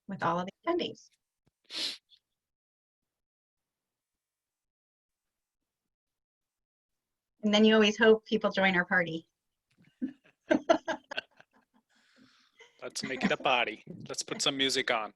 with all of the attendees. And then you always hope people join our party. Let's make it a party. Let's put some music on.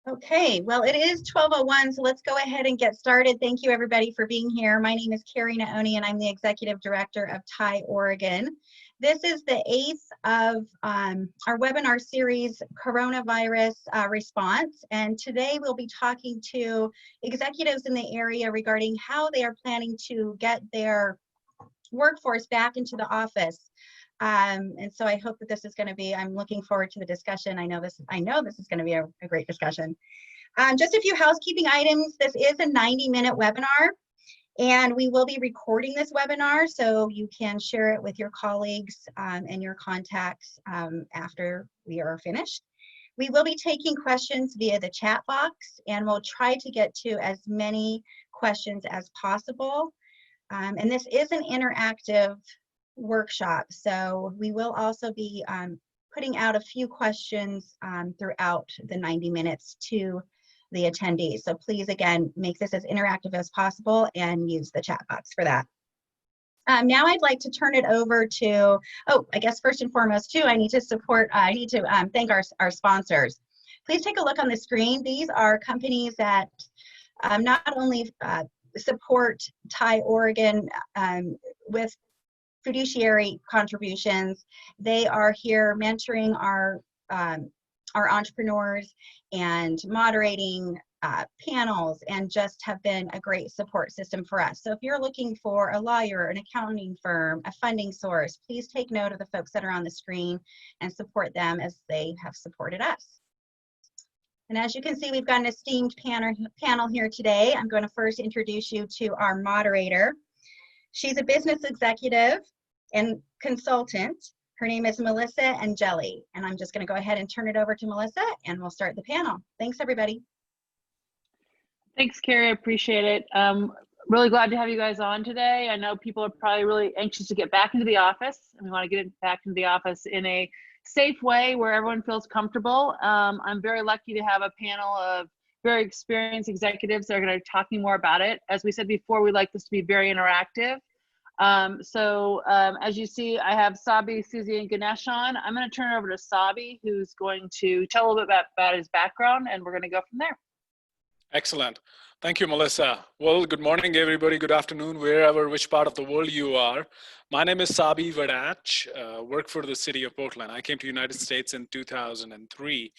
Okay, well, it is 12:01, so let's go ahead and get started. Thank you, everybody, for being here. My name is Carrie Naoni, and I'm the Executive Director of TIE Oregon. This is the 8th of our webinar series, Coronavirus Response, and today we'll be talking to executives in the area regarding how they are planning to get their workforce back into the office. And so I hope that this is going to be, I'm looking forward to the discussion. I know this is going to be a great discussion. Just a few housekeeping items. This is a 90-minute webinar, and we will be recording this webinar so you can share it with your colleagues and your contacts after we are finished. We will be taking questions via the chat box, and we'll try to get to as many questions as possible. And this is an interactive workshop, so we will also be putting out a few questions throughout the 90 minutes to the attendees. So please, again, make this as interactive as possible and use the chat box for that. Now I'd like to turn it over to, I guess first and foremost too, I need to thank our sponsors. Please take a look on the screen. These are companies that not only support TIE Oregon with fiduciary contributions. They are here mentoring our entrepreneurs and moderating panels, and just have been a great support system for us. So if you're looking for a lawyer, an accounting firm, a funding source, please take note of the folks that are on the screen and support them as they have supported us. And as you can see, we've got an esteemed panel here today. I'm going to first introduce you to our moderator. She's a business executive and consultant. Her name is Melissa Angeli, and I'm just going to go ahead and turn it over to Melissa, and we'll start the panel. Thanks, everybody. Thanks, Carrie. I appreciate it. Really glad to have you guys on today. I know people are probably really anxious to get back into the office, and we want to get back into the office in a safe way where everyone feels comfortable. I'm very lucky to have a panel of very experienced executives that are going to be talking more about it. As we said before, we like this to be very interactive. As you see, I have Sabi, Susie, and Ganesh on. I'm going to turn it over to Sabi, who's going to tell a little bit about his background, and we're going to go from there. Excellent. Thank you, Melissa. Well, good morning, everybody. Good afternoon, which part of the world you are. My name is Sabi Vadach, work for the city of Portland. I came to the United States in 2003.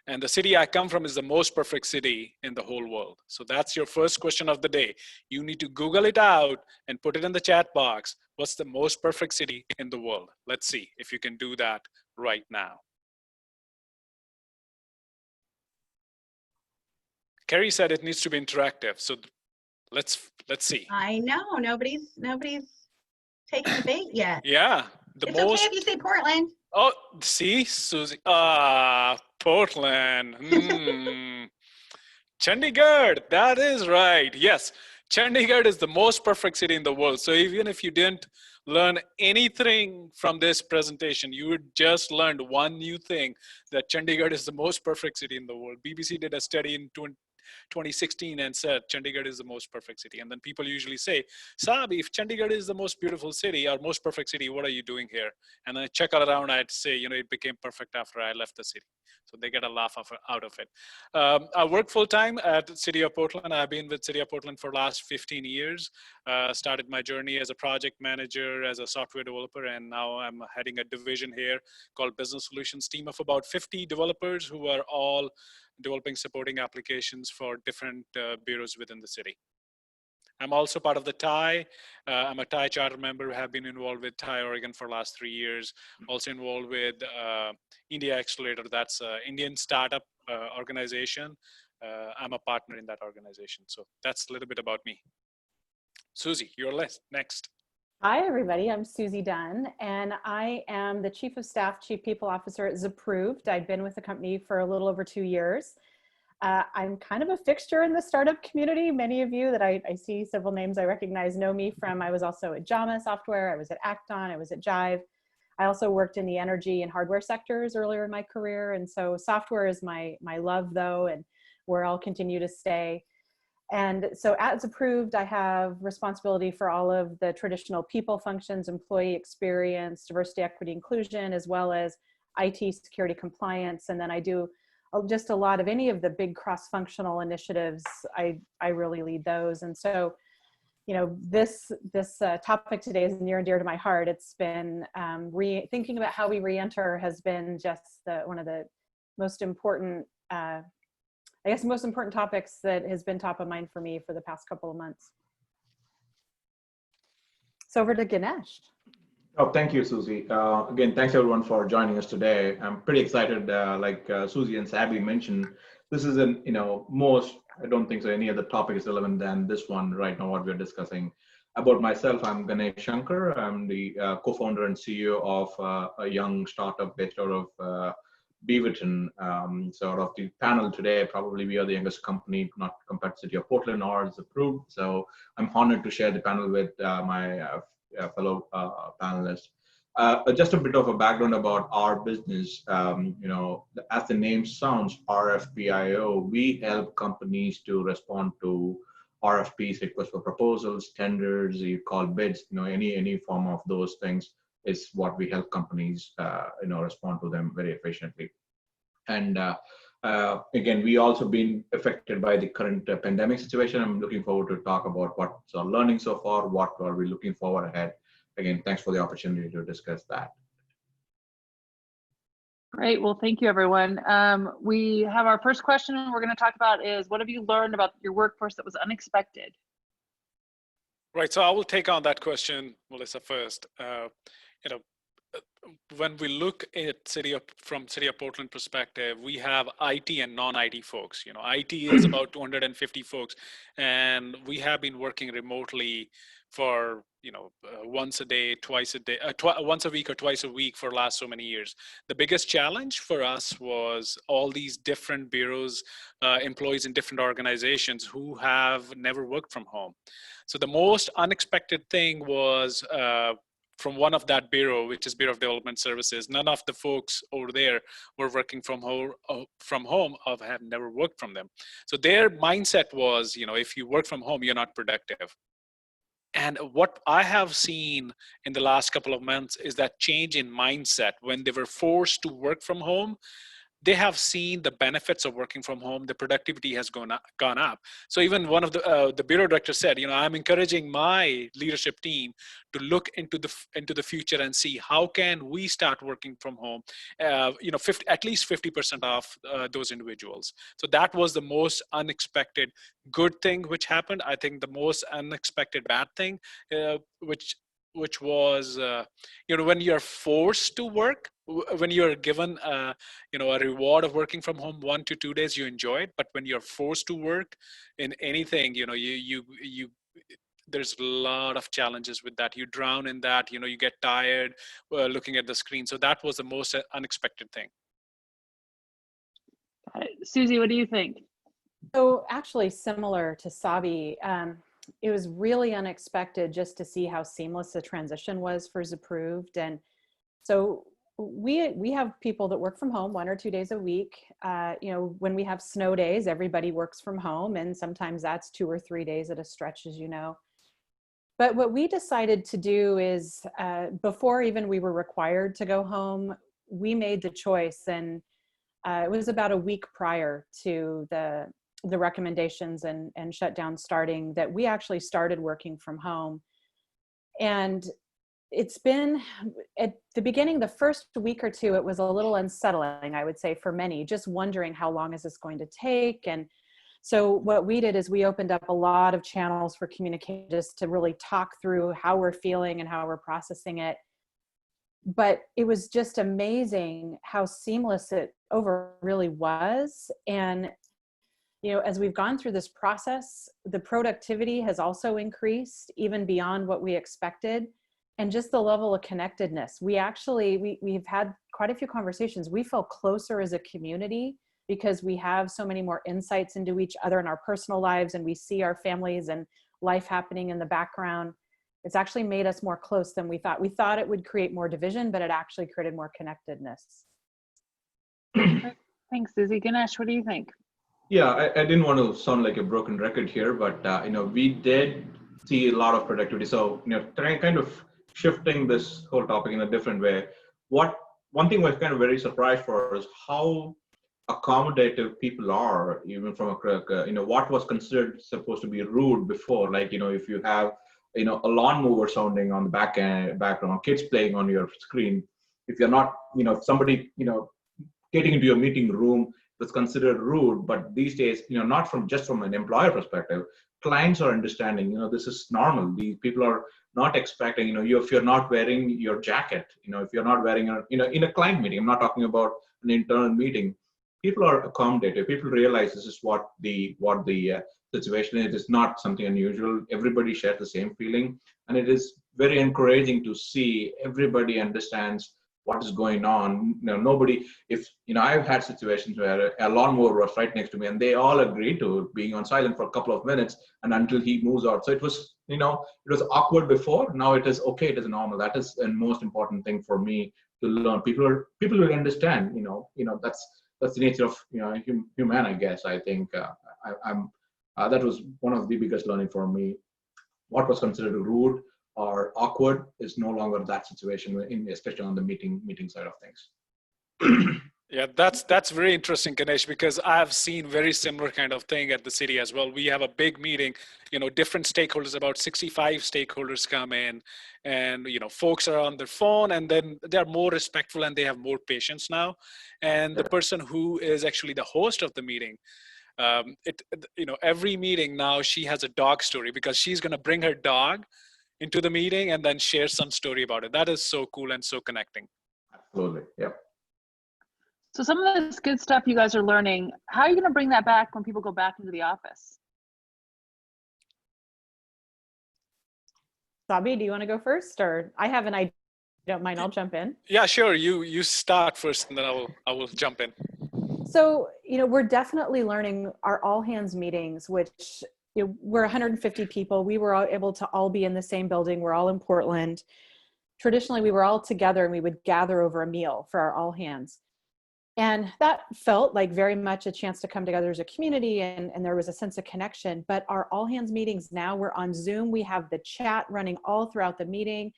And the city I come from is the most perfect city in the whole world. So that's your first question of the day. You need to Google it out and put it in the chat box. What's the most perfect city in the world? Let's see if you can do that right now. Carrie said it needs to be interactive. So let's see. I know, nobody's taken the bait yet. Yeah. It's okay if you say Portland. Oh, see, Susie. Portland. Chandigarh. That is right. Yes. Chandigarh is the most perfect city in the world. So even if you didn't learn anything from this presentation, you would just learned one new thing, that Chandigarh is the most perfect city in the world. BBC did a study in 2016 and said Chandigarh is the most perfect city. And then people usually say, Sabi, if Chandigarh is the most beautiful city or most perfect city, what are you doing here? And I check all around, I'd say, it became perfect after I left the city. So they get a laugh out of it. I work full-time at City of Portland. I've been with City of Portland for the last 15 years. Started my journey as a project manager, as a software developer, and now I'm heading a division here called Business Solutions, team of about 50 developers who are all developing supporting applications for different bureaus within the city. I'm also part of the TIE. I'm a TIE charter member, have been involved with TIE Oregon for the last 3 years. Also involved with India Accelerator, that's an Indian startup organization. I'm a partner in that organization. So that's a little bit about me. Susie, you're next. Hi, everybody. I'm Susie Dunn, and I am the Chief of Staff, Chief People Officer at Zapproved. I've been with the company for a little over 2 years. I'm kind of a fixture in the startup community. Many of you that I see several names I recognize know me from. I was also at Jama Software, I was at Acton, I was at Jive. I also worked in the energy and hardware sectors earlier in my career. And so software is my love though, and where I'll continue to stay. And so at Zapproved, I have responsibility for all of the traditional people functions, employee experience, diversity, equity, inclusion, as well as IT, security, compliance. And then I do just a lot of any of the big cross-functional initiatives. I really lead those. And so, this topic today is near and dear to my heart. It's been thinking about how we re-enter has been just one of the most important, most important topics that has been top of mind for me for the past couple of months. So over to Ganesh. Oh, thank you, Susie. Again, thanks everyone for joining us today. I'm pretty excited, like Susie and Sabi mentioned, this is I don't think so any other topic is relevant than this one right now, what we're discussing. About myself, I'm Ganesh Shankar. I'm the co-founder and CEO of a young startup based out of Beaverton. Sort of the panel today, probably we are the youngest company, not compared to City of Portland or Zapproved. So I'm honored to share the panel with my fellow panelists. Just a bit of a background about our business. As the name sounds, RFPIO, we help companies to respond to RFPs, requests for proposals, tenders, you call bids, any form of those things is what we help companies, respond to them very efficiently. And again, we also been affected by the current pandemic situation. I'm looking forward to talk about what's our learning so far, what are we looking forward ahead. Again, thanks for the opportunity to discuss that. Great. Well, thank you, everyone. We have our first question we're going to talk about is, what have you learned about your workforce that was unexpected? Right. So I will take on that question, Melissa, first. When we look at from City of Portland perspective, we have IT and non-IT folks. IT is about 250 folks, and we have been working remotely for once a day, twice a day, once a week or twice a week for the last so many years. The biggest challenge for us was all these different bureaus, employees in different organizations who have never worked from home. So the most unexpected thing was from one of that bureau, which is Bureau of Development Services, none of the folks over there were working from home or have never worked from them. So their mindset was, if you work from home, you're not productive. And what I have seen in the last couple of months is that change in mindset. When they were forced to work from home, they have seen the benefits of working from home. The productivity has gone up. So even one of the bureau director said, I'm encouraging my leadership team to look into the future and see how can we start working from home. At least 50% of those individuals. So that was the most unexpected good thing which happened. I think the most unexpected bad thing, which was, when you're forced to work, when you're given, a reward of working from home 1 to 2 days, you enjoy it. But when you're forced to work in anything, there's a lot of challenges with that. You drown in that, you get tired looking at the screen. So that was the most unexpected thing. Susie, what do you think? So actually similar to Sabi, it was really unexpected just to see how seamless the transition was for Zapproved. And so we have people that work from home 1 or 2 days a week. When we have snow days, everybody works from home, and sometimes that's 2 or 3 days at a stretch, as you know. But what we decided to do is, before even we were required to go home, we made the choice, and it was about a week prior to the recommendations and shutdown starting, that we actually started working from home. And it's been, at the beginning, the first week or two, it was a little unsettling, I would say, for many, just wondering how long is this going to take. And so what we did is we opened up a lot of channels for communication, just to really talk through how we're feeling and how we're processing it. But it was just amazing how seamless it over really was. And as we've gone through this process, the productivity has also increased even beyond what we expected. And just the level of connectedness. We've had quite a few conversations. We feel closer as a community because we have so many more insights into each other in our personal lives, and we see our families and life happening in the background. It's actually made us more close than we thought. We thought it would create more division, but it actually created more connectedness. Thanks, Susie. Ganesh, what do you think? Yeah, I didn't want to sound like a broken record here, but we did see a lot of productivity. So kind of shifting this whole topic in a different way. One thing was kind of very surprised for us, how accommodative people are, even from what was considered supposed to be rude before, like if you have a lawnmower sounding on the background, kids playing on your screen, if you're not somebody getting into your meeting room, was considered rude. But these days, not just from an employer perspective, clients are understanding, this is normal. These people are not expecting, if you're not wearing your jacket, if you're not wearing in a client meeting, I'm not talking about an internal meeting, people are accommodative. People realize this is what the situation is. It's not something unusual. Everybody shares the same feeling. And it is very encouraging to see everybody understands what is going on. Nobody, I've had situations where a lawnmower was right next to me and they all agreed to being on silent for a couple of minutes and until he moves out. So it was, it was awkward before. Now it is okay. It is normal. That is the most important thing for me to learn. People will understand, that's the nature of, human, I guess. I think that was one of the biggest learning for me. What was considered rude or awkward is no longer that situation, especially on the meeting side of things. Yeah, that's very interesting, Ganesh, because I've seen very similar kind of thing at the city as well. We have a big meeting, different stakeholders, about 65 stakeholders come in, and folks are on their phone, and then they're more respectful and they have more patience now. And the person who is actually the host of the meeting, every meeting now, she has a dog story because she's going to bring her dog into the meeting and then share some story about it. That is so cool and so connecting. Absolutely. Yep. So some of this good stuff you guys are learning, how are you going to bring that back when people go back into the office? Sabi, do you want to go first, or I have an idea? You don't mind, I'll jump in. Yeah, sure. You start first and then I will jump in. So, we're definitely learning our all hands meetings, which we're 150 people. We were all able to all be in the same building. We're all in Portland. traditionally we were all together and we would gather over a meal for our all hands. And that felt like very much a chance to come together as a community, and there was a sense of connection. But our all hands meetings now, we're on Zoom. We have the chat running all throughout the meeting,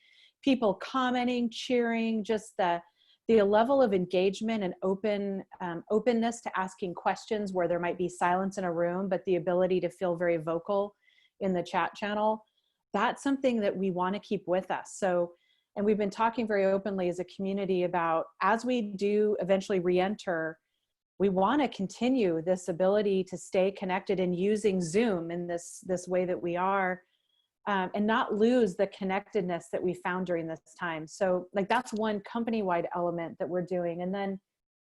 people commenting, cheering, just the level of engagement and openness to asking questions where there might be silence in a room, but the ability to feel very vocal in the chat channel. That's something that we want to keep with us. So, and we've been talking very openly as a community about, as we do eventually re-enter, we want to continue this ability to stay connected and using Zoom in this way that we are, and not lose the connectedness that we found during this time. So like that's one company-wide element that we're doing. And then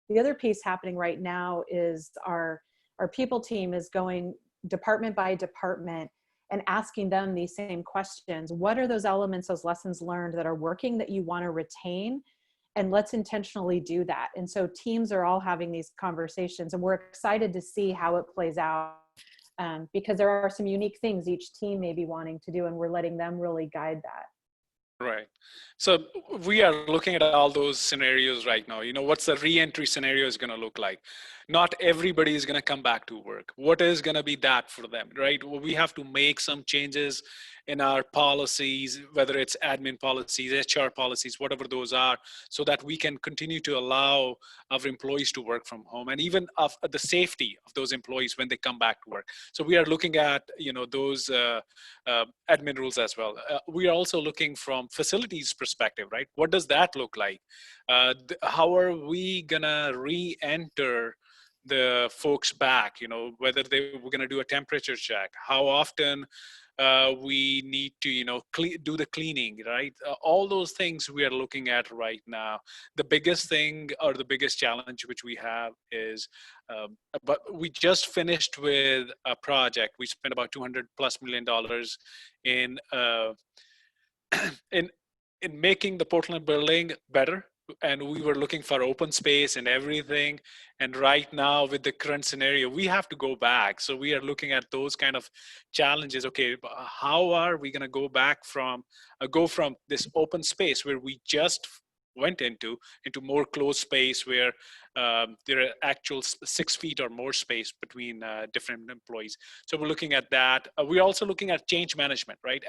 the other piece happening right now is our people team is going department by department and asking them these same questions. What are those elements, those lessons learned that are working that you want to retain? And let's intentionally do that. And so teams are all having these conversations, and we're excited to see how it plays out, because there are some unique things each team may be wanting to do, and we're letting them really guide that. Right. So we are looking at all those scenarios right now. You know, what's the re-entry scenario is going to look like? Not everybody is going to come back to work. What is going to be that for them, right? Well, we have to make some changes in our policies, whether it's admin policies, HR policies, whatever those are, so that we can continue to allow our employees to work from home, and even of the safety of those employees when they come back to work. So we are looking at, you know, those admin rules as well. We are also looking from facilities perspective, right? What does that look like? How are we gonna re-enter the folks back? You know, whether we're gonna do a temperature check, how often we need to, you know, do the cleaning, right? All those things we are looking at right now. The biggest thing, or the biggest challenge which we have is, but we just finished with a project. We spent about $200+ million in making the Portland building better. And we were looking for open space and everything. And right now with the current scenario, we have to go back. So we are looking at those kind of challenges. Okay, how are we going to go back from this open space where we just went into more closed space where there are actual 6 feet or more space between different employees. So we're looking at that. We're also looking at change management, right?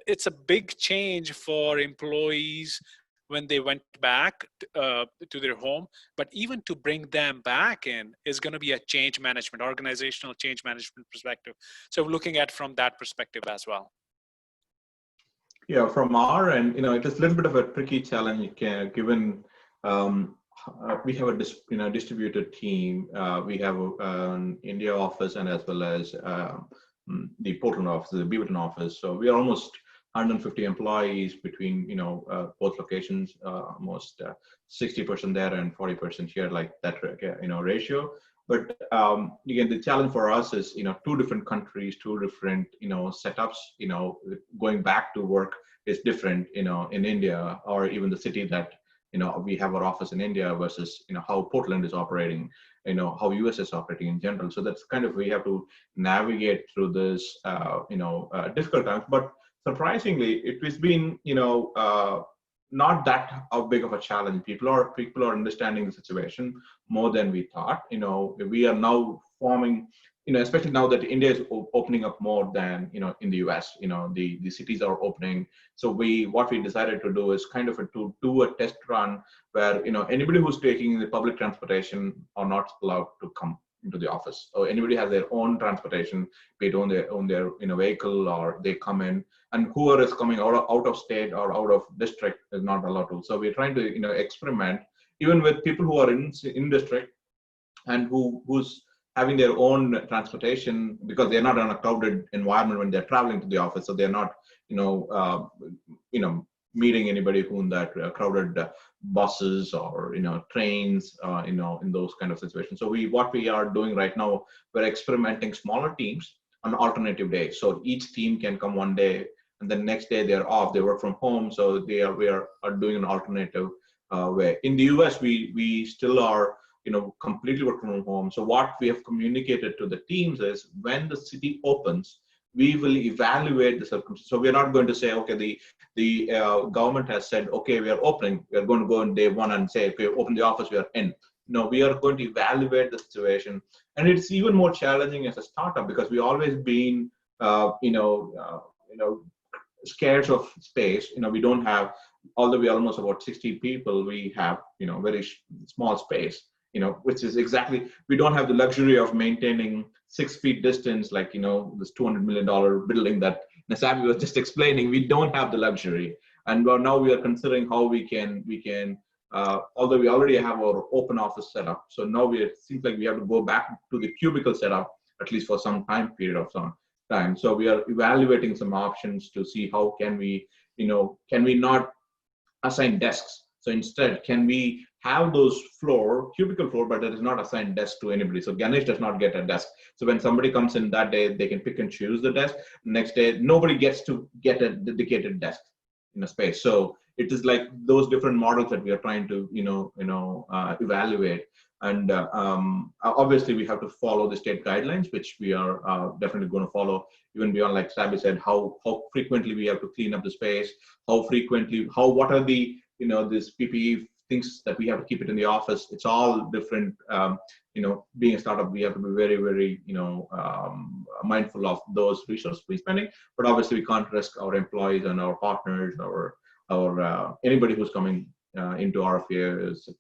It's a big change for employees when they went back to their home, but even to bring them back in is going to be a change management, organizational change management perspective. So looking at from that perspective as well. Yeah, from our end, you know, it is a little bit of a tricky challenge, given we have a distributed team. We have an India office and as well as the Portland office, the Beaverton office. So we are almost 150 employees between, you know, both locations, almost 60% there and 40% here, like that, you know, ratio. But again, the challenge for us is, you know, 2 different countries, 2 different, you know, setups. You know, going back to work is different, you know, in India, or even the city that, you know, we have our office in India versus, you know, how Portland is operating, you know, how US is operating in general. So that's kind of, we have to navigate through this, you know, difficult times. But surprisingly, it has been, you know, not that big of a challenge. People are understanding the situation more than we thought. You know, we are now forming, you know, especially now that India is opening up more than, you know, in the US. You know, the cities are opening. So what we decided to do is kind of to do a test run where, you know, anybody who's taking the public transportation are not allowed to come into the office. Or anybody has their own transportation, be it own their you know, vehicle, or they come in, and whoever is coming out of state or out of district is not allowed to. So we're trying to, you know, experiment even with people who are in district and who's having their own transportation, because they're not in a crowded environment when they're traveling to the office. So they're not, you know, meeting anybody who in that crowded buses or, you know, trains, you know, in those kind of situations. So what we are doing right now, we're experimenting smaller teams on alternative days. So each team can come one day, and the next day they're off. They work from home, so we are doing an alternative way. In the US, we still are, you know, completely working from home. So what we have communicated to the teams is, when the city opens, we will evaluate the circumstances. So we're not going to say, okay, the government has said, okay, we are opening. We are going to go on day one and say, okay, open the office, we are in. No, we are going to evaluate the situation. And it's even more challenging as a startup because we always been, scarce of space. We don't have, although we are almost about 60 people, we have, very small space, which is exactly, we don't have the luxury of maintaining 6 feet distance, like, this $200 million building that Nasabi was just explaining. We don't have the luxury. And now we are considering how we can, although we already have our open office setup. So now it seems like we have to go back to the cubicle setup, at least for some time period of some time. So we are evaluating some options to see how can we not assign desks. So instead, can we have those cubicle floor, but there is not assigned desk to anybody. So Ganesh does not get a desk. So when somebody comes in that day, they can pick and choose the desk. Next day, nobody gets to get a dedicated desk in a space. So it is like those different models that we are trying to, evaluate. And obviously, we have to follow the state guidelines, which we are definitely going to follow, even beyond, like Sabi said, how frequently we have to clean up the space, what are the, this PPE things that we have to keep it in the office. It's all different. Being a startup, we have to be very, very, mindful of those resources we're spending. But obviously, we can't risk our employees and our partners, or anybody who's coming into our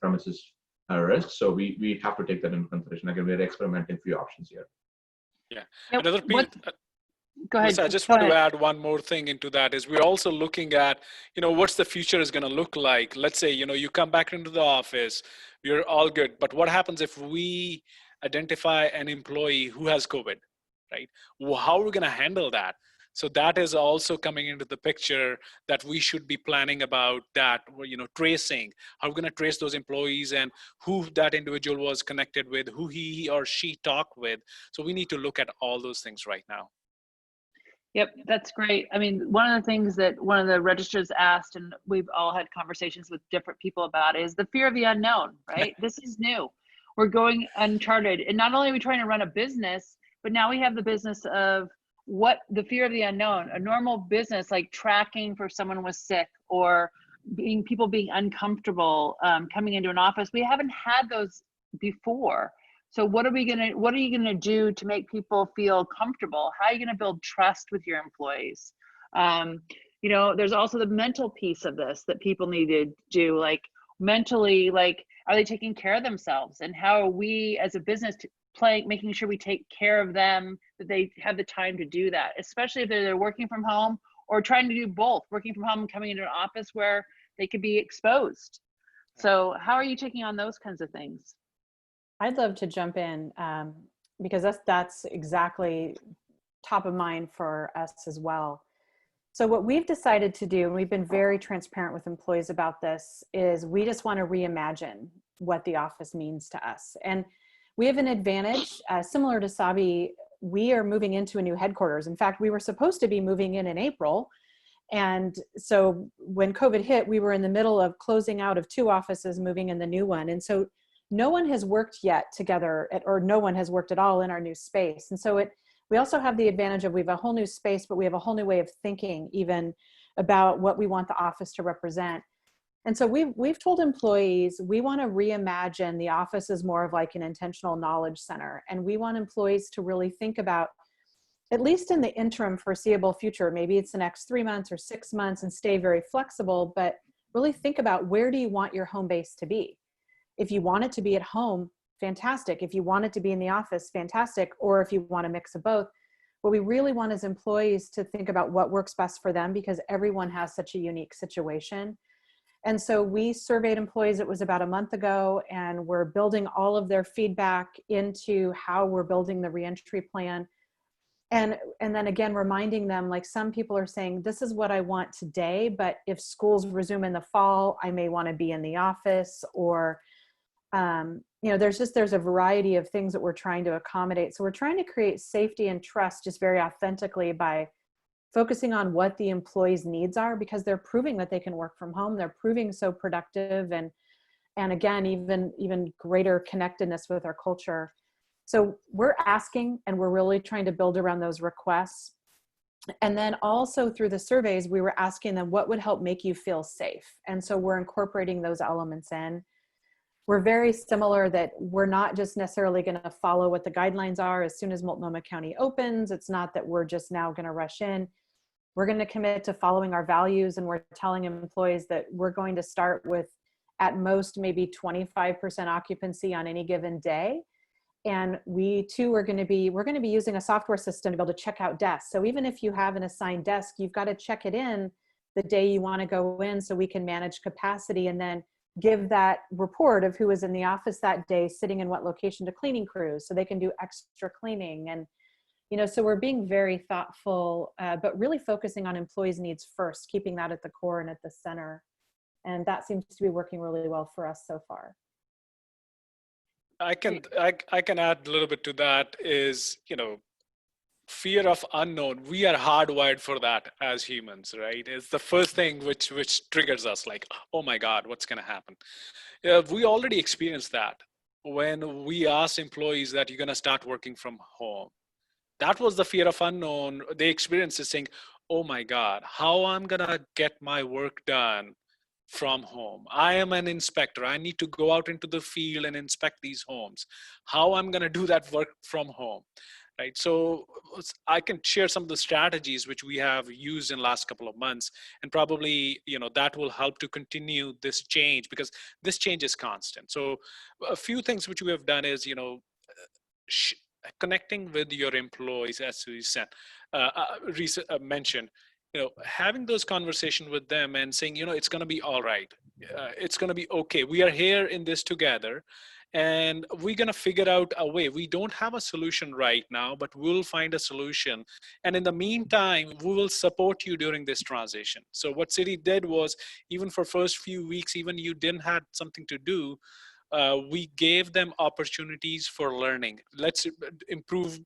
premises risk. So we have to take that into consideration. Again, we're experimenting few options here. Yeah. Yep. Another piece. Go ahead. Lisa, I just want to add one more thing into that is we're also looking at, what's the future is going to look like. Let's say, you come back into the office, you're all good. But what happens if we identify an employee who has COVID, right? How are we going to handle that? So that is also coming into the picture that we should be planning about that, tracing, how we're going to trace those employees and who that individual was connected with, who he or she talked with. So we need to look at all those things right now. Yep, that's great. I mean, one of the things that one of the registrars asked, and we've all had conversations with different people about, is the fear of the unknown, right? This is new. We're going uncharted. And not only are we trying to run a business, but now we have the business of the fear of the unknown. A normal business like tracking for someone was sick or people being uncomfortable coming into an office. We haven't had those before. So what are you gonna do to make people feel comfortable? How are you gonna build trust with your employees? There's also the mental piece of this that people need to do, like mentally, like, are they taking care of themselves? And how are we as a business making sure we take care of them, that they have the time to do that, especially if they're working from home or trying to do both, working from home and coming into an office where they could be exposed. So how are you taking on those kinds of things? I'd love to jump in because that's exactly top of mind for us as well. So what we've decided to do, and we've been very transparent with employees about this, is we just want to reimagine what the office means to us. And we have an advantage, similar to Sabi. We are moving into a new headquarters. In fact, we were supposed to be moving in April. And so when COVID hit, we were in the middle of closing out of 2 offices, moving in the new one. And so no one has worked yet together, or no one has worked at all in our new space. And so we also have the advantage of we have a whole new space, but we have a whole new way of thinking even about what we want the office to represent. And so we've told employees, we want to reimagine the office as more of like an intentional knowledge center. And we want employees to really think about, at least in the interim foreseeable future, maybe it's the next 3 months or 6 months, and stay very flexible, but really think about, where do you want your home base to be? If you want it to be at home, fantastic. If you want it to be in the office, fantastic. Or if you want a mix of both. What we really want is employees to think about what works best for them, because everyone has such a unique situation. And so we surveyed employees, it was about a month ago, and we're building all of their feedback into how we're building the reentry plan. And then again, reminding them, like, some people are saying, this is what I want today, but if schools resume in the fall, I may want to be in the office, or there's a variety of things that we're trying to accommodate. So we're trying to create safety and trust just very authentically by focusing on what the employees' needs are, because they're proving that they can work from home. They're proving so productive, and again, even greater connectedness with our culture. So we're asking, and we're really trying to build around those requests. And then also through the surveys, we were asking them what would help make you feel safe. And so we're incorporating those elements in. We're very similar that we're not just necessarily going to follow what the guidelines are as soon as Multnomah County opens. It's not that we're just now going to rush in. We're going to commit to following our values, and we're telling employees that we're going to start with at most maybe 25% occupancy on any given day. And we too are going to be, we're going to be using a software system to be able to check out desks. So even if you have an assigned desk, you've got to check it in the day you want to go in so we can manage capacity and then give that report of who was in the office that day, sitting in what location, to cleaning crews so they can do extra cleaning. And, you know, so we're being very thoughtful, but really focusing on employees' needs first, keeping that at the core and at the center. And that seems to be working really well for us so far. I can add a little bit to that is, you know, fear of unknown. We are hardwired for that as humans, right? It's the first thing which triggers us, like, oh my God, what's going to happen? We already experienced that when we asked employees that you're going to start working from home. That was the fear of unknown. They experienced is saying, oh my God, how I'm going to get my work done from home. I am an inspector. I need to go out into the field and inspect these homes. How I'm going to do that work from home, right? So I can share some of the strategies which we have used in the last couple of months, and probably, you know, that will help to continue this change, because this change is constant. So a few things which we have done is, you know, connecting with your employees, as we said, mentioned, you know, having those conversations with them and saying, you know, it's going to be all right. It's going to be okay. We are here in this together, and we're going to figure out a way. We don't have a solution right now, but we'll find a solution. And in the meantime, we will support you during this transition. So what Citi did was, even for first few weeks, even you didn't have something to do, we gave them opportunities for learning. Let's improve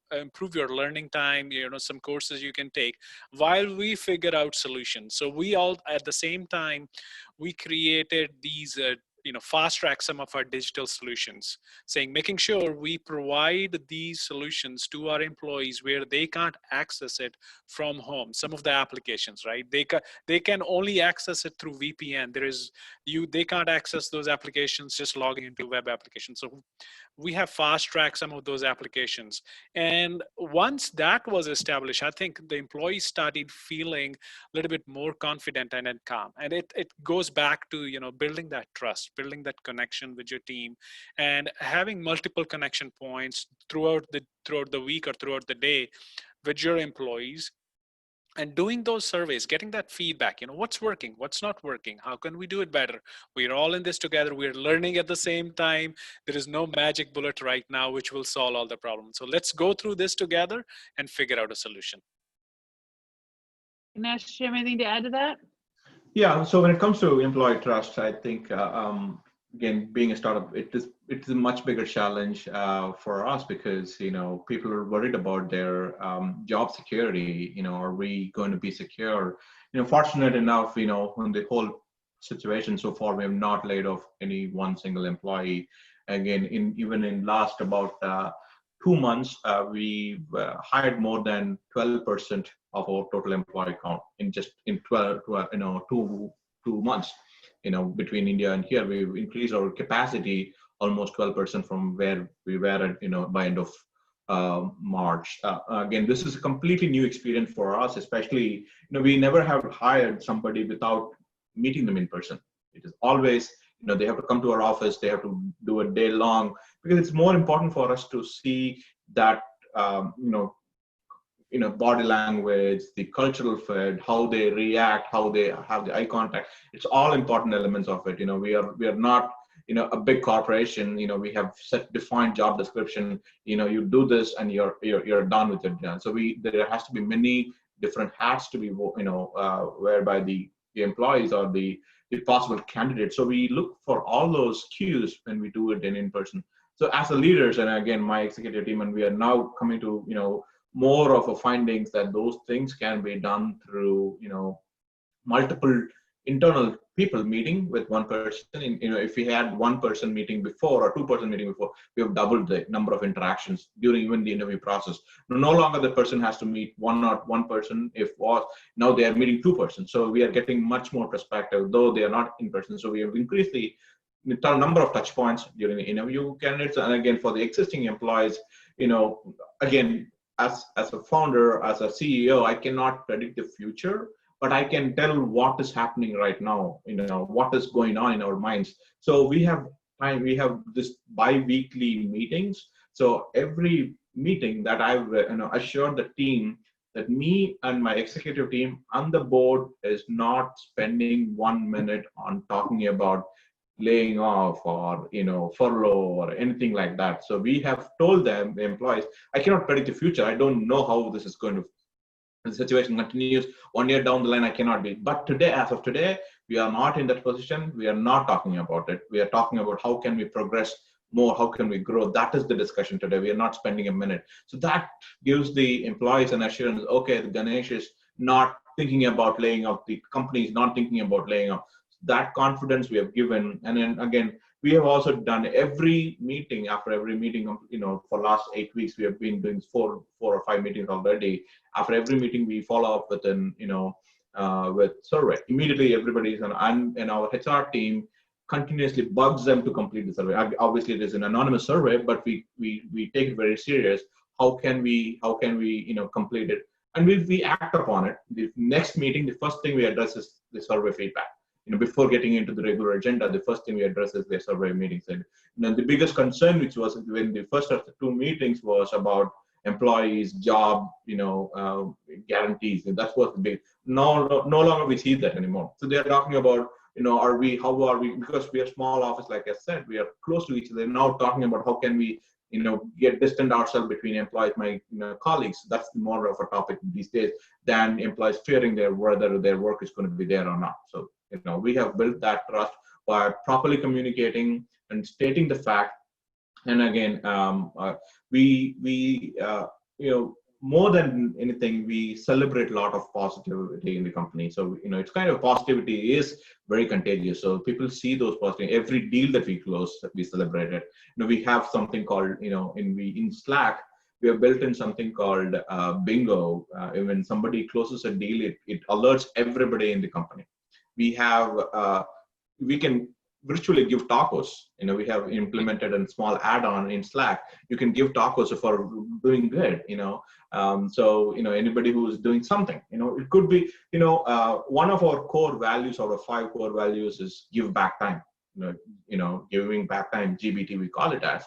your learning time, you know, some courses you can take while we figure out solutions. So we all, at the same time, we created these you know, fast track some of our digital solutions, saying, making sure we provide these solutions to our employees where they can't access it from home. Some of the applications, right? They can only access it through VPN. They can't access those applications just logging into web applications. So we have fast tracked some of those applications. And once that was established, I think the employees started feeling a little bit more confident and calm. And it goes back to, you know, building that trust, building that connection with your team, and having multiple connection points throughout the week or throughout the day with your employees, and doing those surveys, getting that feedback, you know, what's working, what's not working, how can we do it better? We're all in this together. We're learning at the same time. There is no magic bullet right now which will solve all the problems. So let's go through this together and figure out a solution. Ganesh, do you have anything to add to that? Yeah, so when it comes to employee trust, I think, again, being a startup, it is a much bigger challenge for us, because, you know, people are worried about their job security. You know, are we going to be secure? You know, fortunate enough, you know, in the whole situation so far, we have not laid off any one single employee. Again, even in last about 2 months, we hired more than 12% of our total employee count in 2 months. You know, between India and here, we've increased our capacity almost 12% from where we were at, you know, by end of March. Again, this is a completely new experience for us, especially, you know, we never have hired somebody without meeting them in person. It is always, you know, they have to come to our office, they have to do a day long, because it's more important for us to see that, body language, the cultural fit, how they react, how they have the eye contact. It's all important elements of it. You know, we are not, you know, a big corporation. You know, we have set defined job description. You know, you do this and you're done with it. So there has to be many different hats to be, you know, whereby the employees or the possible candidates. So we look for all those cues when we do it in person. So as the leaders, and again, my executive team, and we are now coming to, you know, more of a findings that those things can be done through, you know, multiple internal people meeting with one person. If we had one person meeting before or two-person meeting before, we have doubled the number of interactions during even the interview process. No longer the person has to meet one person. Now they are meeting two persons. So we are getting much more perspective, though they are not in person. So we have increased the number of touch points during the interview candidates. And again, for the existing employees, again, as a founder, as a CEO, I cannot predict the future, but I can tell what is happening right now, what is going on in our minds. So we have this bi-weekly meetings. So every meeting that I've assured the team that me and my executive team on the board is not spending 1 minute on talking about laying off or furlough or anything like that. So we have told them, the employees, I cannot predict the future. I don't know how this is going to, the situation continues 1 year down the line, I cannot be. But today, as of today, we are not in that position. We are not talking about it. We are talking about how can we progress more, how can we grow. That is the discussion today. We are not spending a minute. So that gives the employees an assurance, okay, Ganesh is not thinking about laying off, the company is not thinking about laying off. That confidence we have given. And then again, we have also done every meeting, after every meeting, for last 8 weeks, we have been doing four or five meetings already. After every meeting, we follow up with with survey. Immediately, everybody's and our HR team continuously bugs them to complete the survey. Obviously, it is an anonymous survey, but we take it very serious. How can we complete it? And we act upon it. The next meeting, the first thing we address is the survey feedback. Before getting into the regular agenda, the first thing we address is the survey meetings. And the biggest concern, which was when the first of the two meetings, was about employees, job, guarantees. And that's what big. No longer we see that anymore. So they're talking about, how are we? Because we are small office, like I said, we are close to each other. Now talking about how can we, get distant ourselves between employees, my colleagues. That's more of a topic these days than employees fearing whether their work is going to be there or not. So we have built that trust by properly communicating and stating the fact. And again, more than anything, we celebrate a lot of positivity in the company. So it's kind of positivity is very contagious. So people see those positive. Every deal that we close, we celebrate it. We have something called in Slack, we have built in something called bingo. When somebody closes a deal, it alerts everybody in the company. We can virtually give tacos. We have implemented a small add-on in Slack. You can give tacos for doing good. So anybody who is doing something. It could be. One of our core values, out of 5 core values, is give back time. Giving back time, GBT we call it as.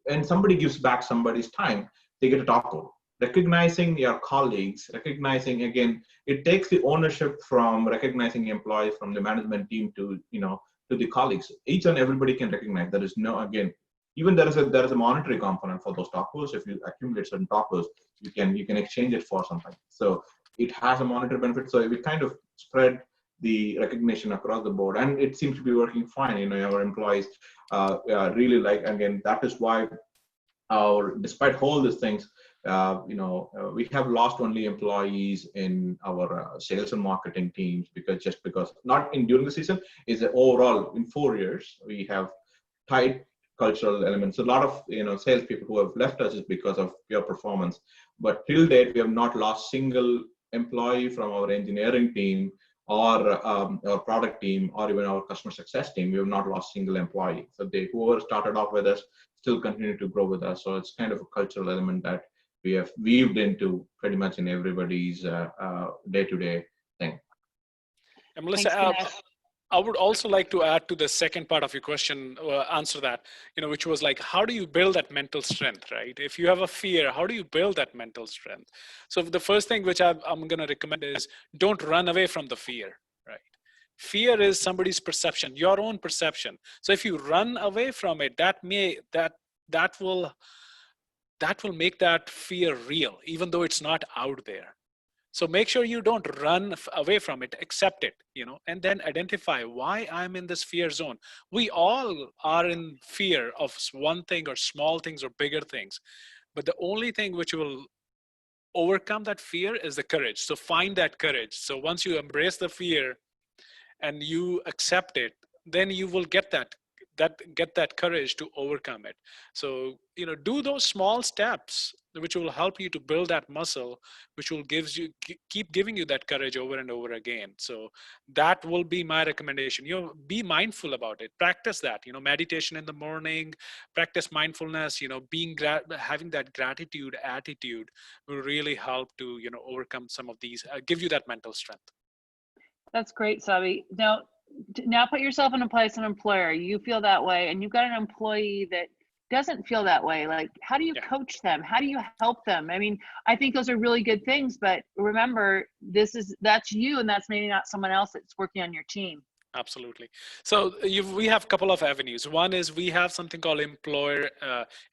And somebody gives back somebody's time, they get a taco. Recognizing your colleagues, recognizing, again, it takes the ownership from recognizing employees, from the management team to the colleagues. Each and everybody can recognize. There is no, again, even there is a monetary component for those tacos. If you accumulate certain tacos, you can exchange it for something. So it has a monetary benefit. So we kind of spread the recognition across the board, and it seems to be working fine. Our employees really like. Again, that is why despite all these things, we have lost only employees in our sales and marketing teams because not during the season, is that overall in 4 years we have tight cultural elements. A lot of salespeople who have left us is because of pure performance. But till date, we have not lost single employee from our engineering team or our product team or even our customer success team. We have not lost single employee. So whoever started off with us still continue to grow with us. So it's kind of a cultural element that we have weaved into pretty much in everybody's day-to-day thing. And Melissa, I would also like to add to the second part of your question, answer that, which was like, how do you build that mental strength, right? If you have a fear, how do you build that mental strength? So the first thing which I'm going to recommend is don't run away from the fear, right? Fear is somebody's perception, your own perception. So if you run away from it, that will make that fear real, even though it's not out there. So make sure you don't run away from it, accept it, and then identify why I'm in this fear zone. We all are in fear of one thing or small things or bigger things. But the only thing which will overcome that fear is the courage. So find that courage. So once you embrace the fear, and you accept it, then you will get that courage to overcome it. So, do those small steps which will help you to build that muscle, which will keep giving you that courage over and over again. So that will be my recommendation. Be mindful about it. Practice that. Meditation in the morning, practice mindfulness. Having that gratitude attitude will really help to overcome some of these. Give you that mental strength. That's great, Sabi. Now put yourself in a place of an employer. You feel that way, and you've got an employee that doesn't feel that way. Like, how do you coach them? How do you help them? I mean, I think those are really good things, but remember, that's you, and that's maybe not someone else that's working on your team. Absolutely. So we have a couple of avenues. One is we have something called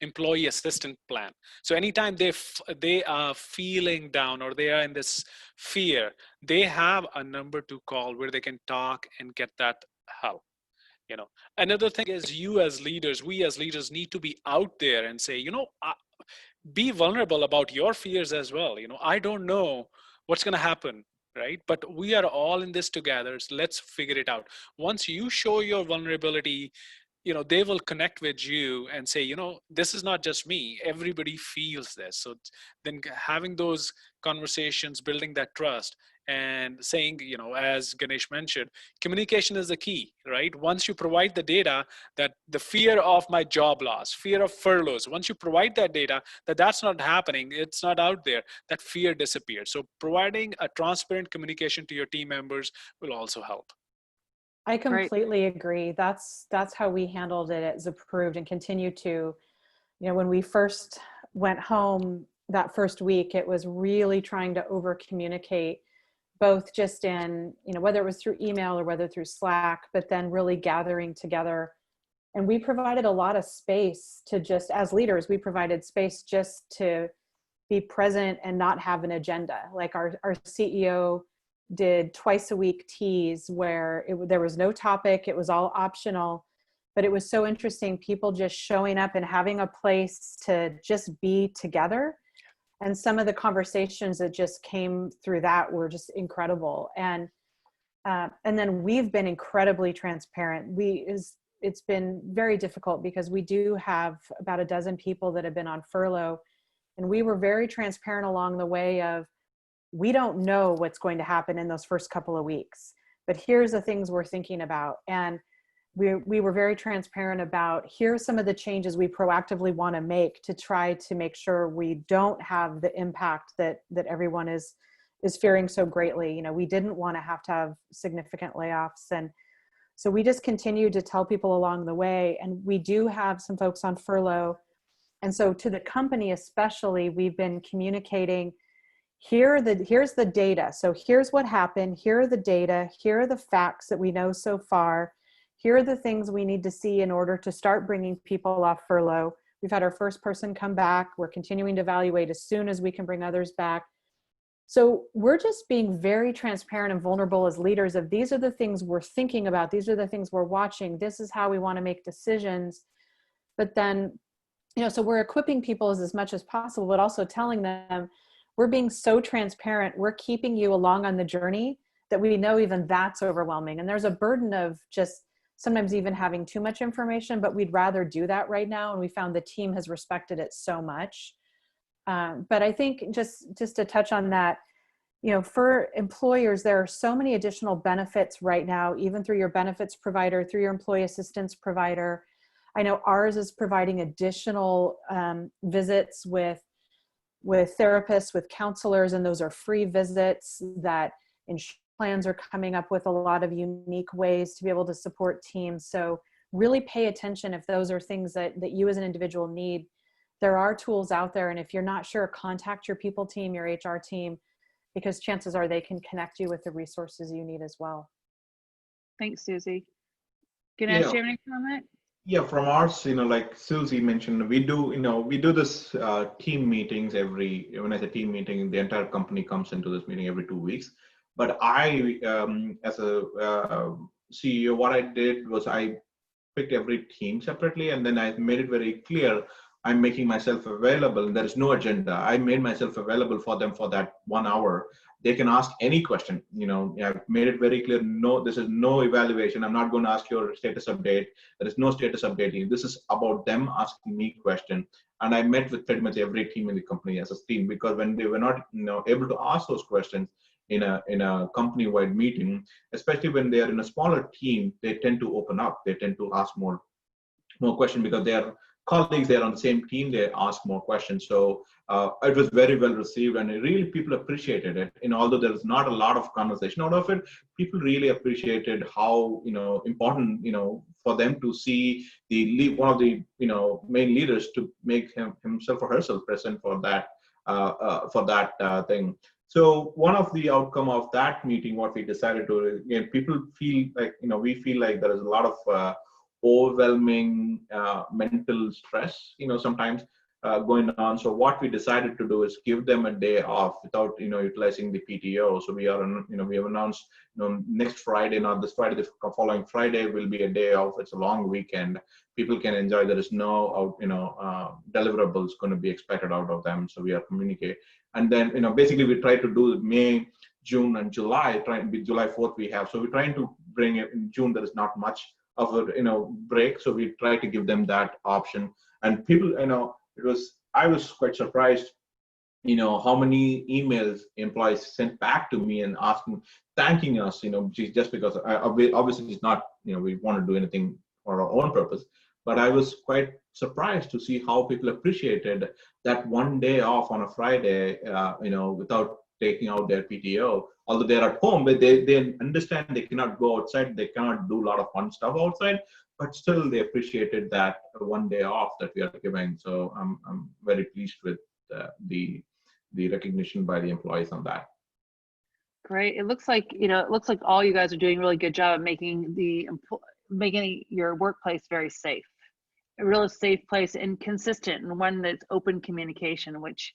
employee assistance plan. So anytime they are feeling down or they are in this fear, they have a number to call where they can talk and get that help. Another thing is we as leaders need to be out there and say, be vulnerable about your fears as well. I don't know what's going to happen, right? But we are all in this together. So let's figure it out. Once you show your vulnerability, they will connect with you and say, this is not just me. Everybody feels this. So then having those conversations, building that trust, and saying, as Ganesh mentioned, communication is the key, right? Once you provide the data, that the fear of my job loss, fear of furloughs, once you provide that data, that's not happening, it's not out there, that fear disappears. So providing a transparent communication to your team members will also help. I completely agree. That's how we handled it at Zapproved and continue to, when we first went home that first week, it was really trying to over communicate, both just in, whether it was through email or whether through Slack, but then really gathering together. And we provided a lot of space to just, as leaders, we provided space just to be present and not have an agenda. Like our CEO did twice a week teas where there was no topic, it was all optional, but it was so interesting, people just showing up and having a place to just be together. And some of the conversations that just came through that were just incredible. And then we've been incredibly transparent. It's been very difficult because we do have about a dozen people that have been on furlough, and we were very transparent along the way of, we don't know what's going to happen in those first couple of weeks, but here's the things we're thinking about. And we were very transparent about, here's some of the changes we proactively want to make to try to make sure we don't have the impact that everyone is fearing so greatly. We didn't want to have significant layoffs. And so we just continued to tell people along the way, and we do have some folks on furlough. And so to the company especially, we've been communicating, here's the data. So here's what happened. Here are the data. Here are the facts that we know so far. Here are the things we need to see in order to start bringing people off furlough. We've had our first person come back. We're continuing to evaluate as soon as we can bring others back. So we're just being very transparent and vulnerable as leaders of, these are the things we're thinking about. These are the things we're watching. This is how we want to make decisions. But then, so we're equipping people as much as possible, but also telling them, we're being so transparent. We're keeping you along on the journey that we know even that's overwhelming. And there's a burden of just sometimes even having too much information, but we'd rather do that right now. And we found the team has respected it so much. But I think just to touch on that, for employers, there are so many additional benefits right now, even through your benefits provider, through your employee assistance provider. I know ours is providing additional visits with therapists, with counselors, and those are free visits that insurance plans are coming up with a lot of unique ways to be able to support teams. So really pay attention if those are things that you as an individual need. There are tools out there, and if you're not sure, contact your people team, your HR team, because chances are they can connect you with the resources you need as well. Thanks, Susie. Ganesh, do you have any comment? Yeah, from ours, like Susie mentioned, we do this team meetings when I say team meeting, the entire company comes into this meeting every 2 weeks. But I, as a CEO, what I did was I picked every team separately, and then I made it very clear, I'm making myself available. There is no agenda. I made myself available for them for that 1 hour. They can ask any question. I've made it very clear. No, this is no evaluation. I'm not going to ask your status update. There is no status updating. This is about them asking me question. And I met with pretty much every team in the company as a team, because when they were not able to ask those questions in a company-wide meeting, especially when they are in a smaller team, they tend to open up. They tend to ask more questions because they are colleagues, they're on the same team, they ask more questions. So it was very well received, and really people appreciated it. Although there was not a lot of conversation out of it, people really appreciated how important for them to see one of the main leaders to make himself or herself present for that thing. So one of the outcome of that meeting, what we decided to, again, people feel like we feel like there is a lot of overwhelming mental stress sometimes going on. So what we decided to do is give them a day off without utilizing the PTO. So we have announced next Friday, not this Friday, the following Friday will be a day off. It's a long weekend. People can enjoy. There is no deliverables going to be expected out of them. So we are communicate. And then basically we try to do May, June, and July. July 4th we have. So we're trying to bring it in June. There is not much of a break, so we try to give them that option. And people, I was quite surprised how many emails employees sent back to me and thanking us just because obviously it's not we want to do anything for our own purpose, but I was quite surprised to see how people appreciated that one day off on a Friday without taking out their PTO. Although they're at home, but they understand they cannot go outside, they cannot do a lot of fun stuff outside, but still they appreciated that one day off that we are giving. So I'm very pleased with the recognition by the employees on that. Great. It looks like all you guys are doing a really good job of making your workplace very safe, a really safe place and consistent, and one that's open communication, which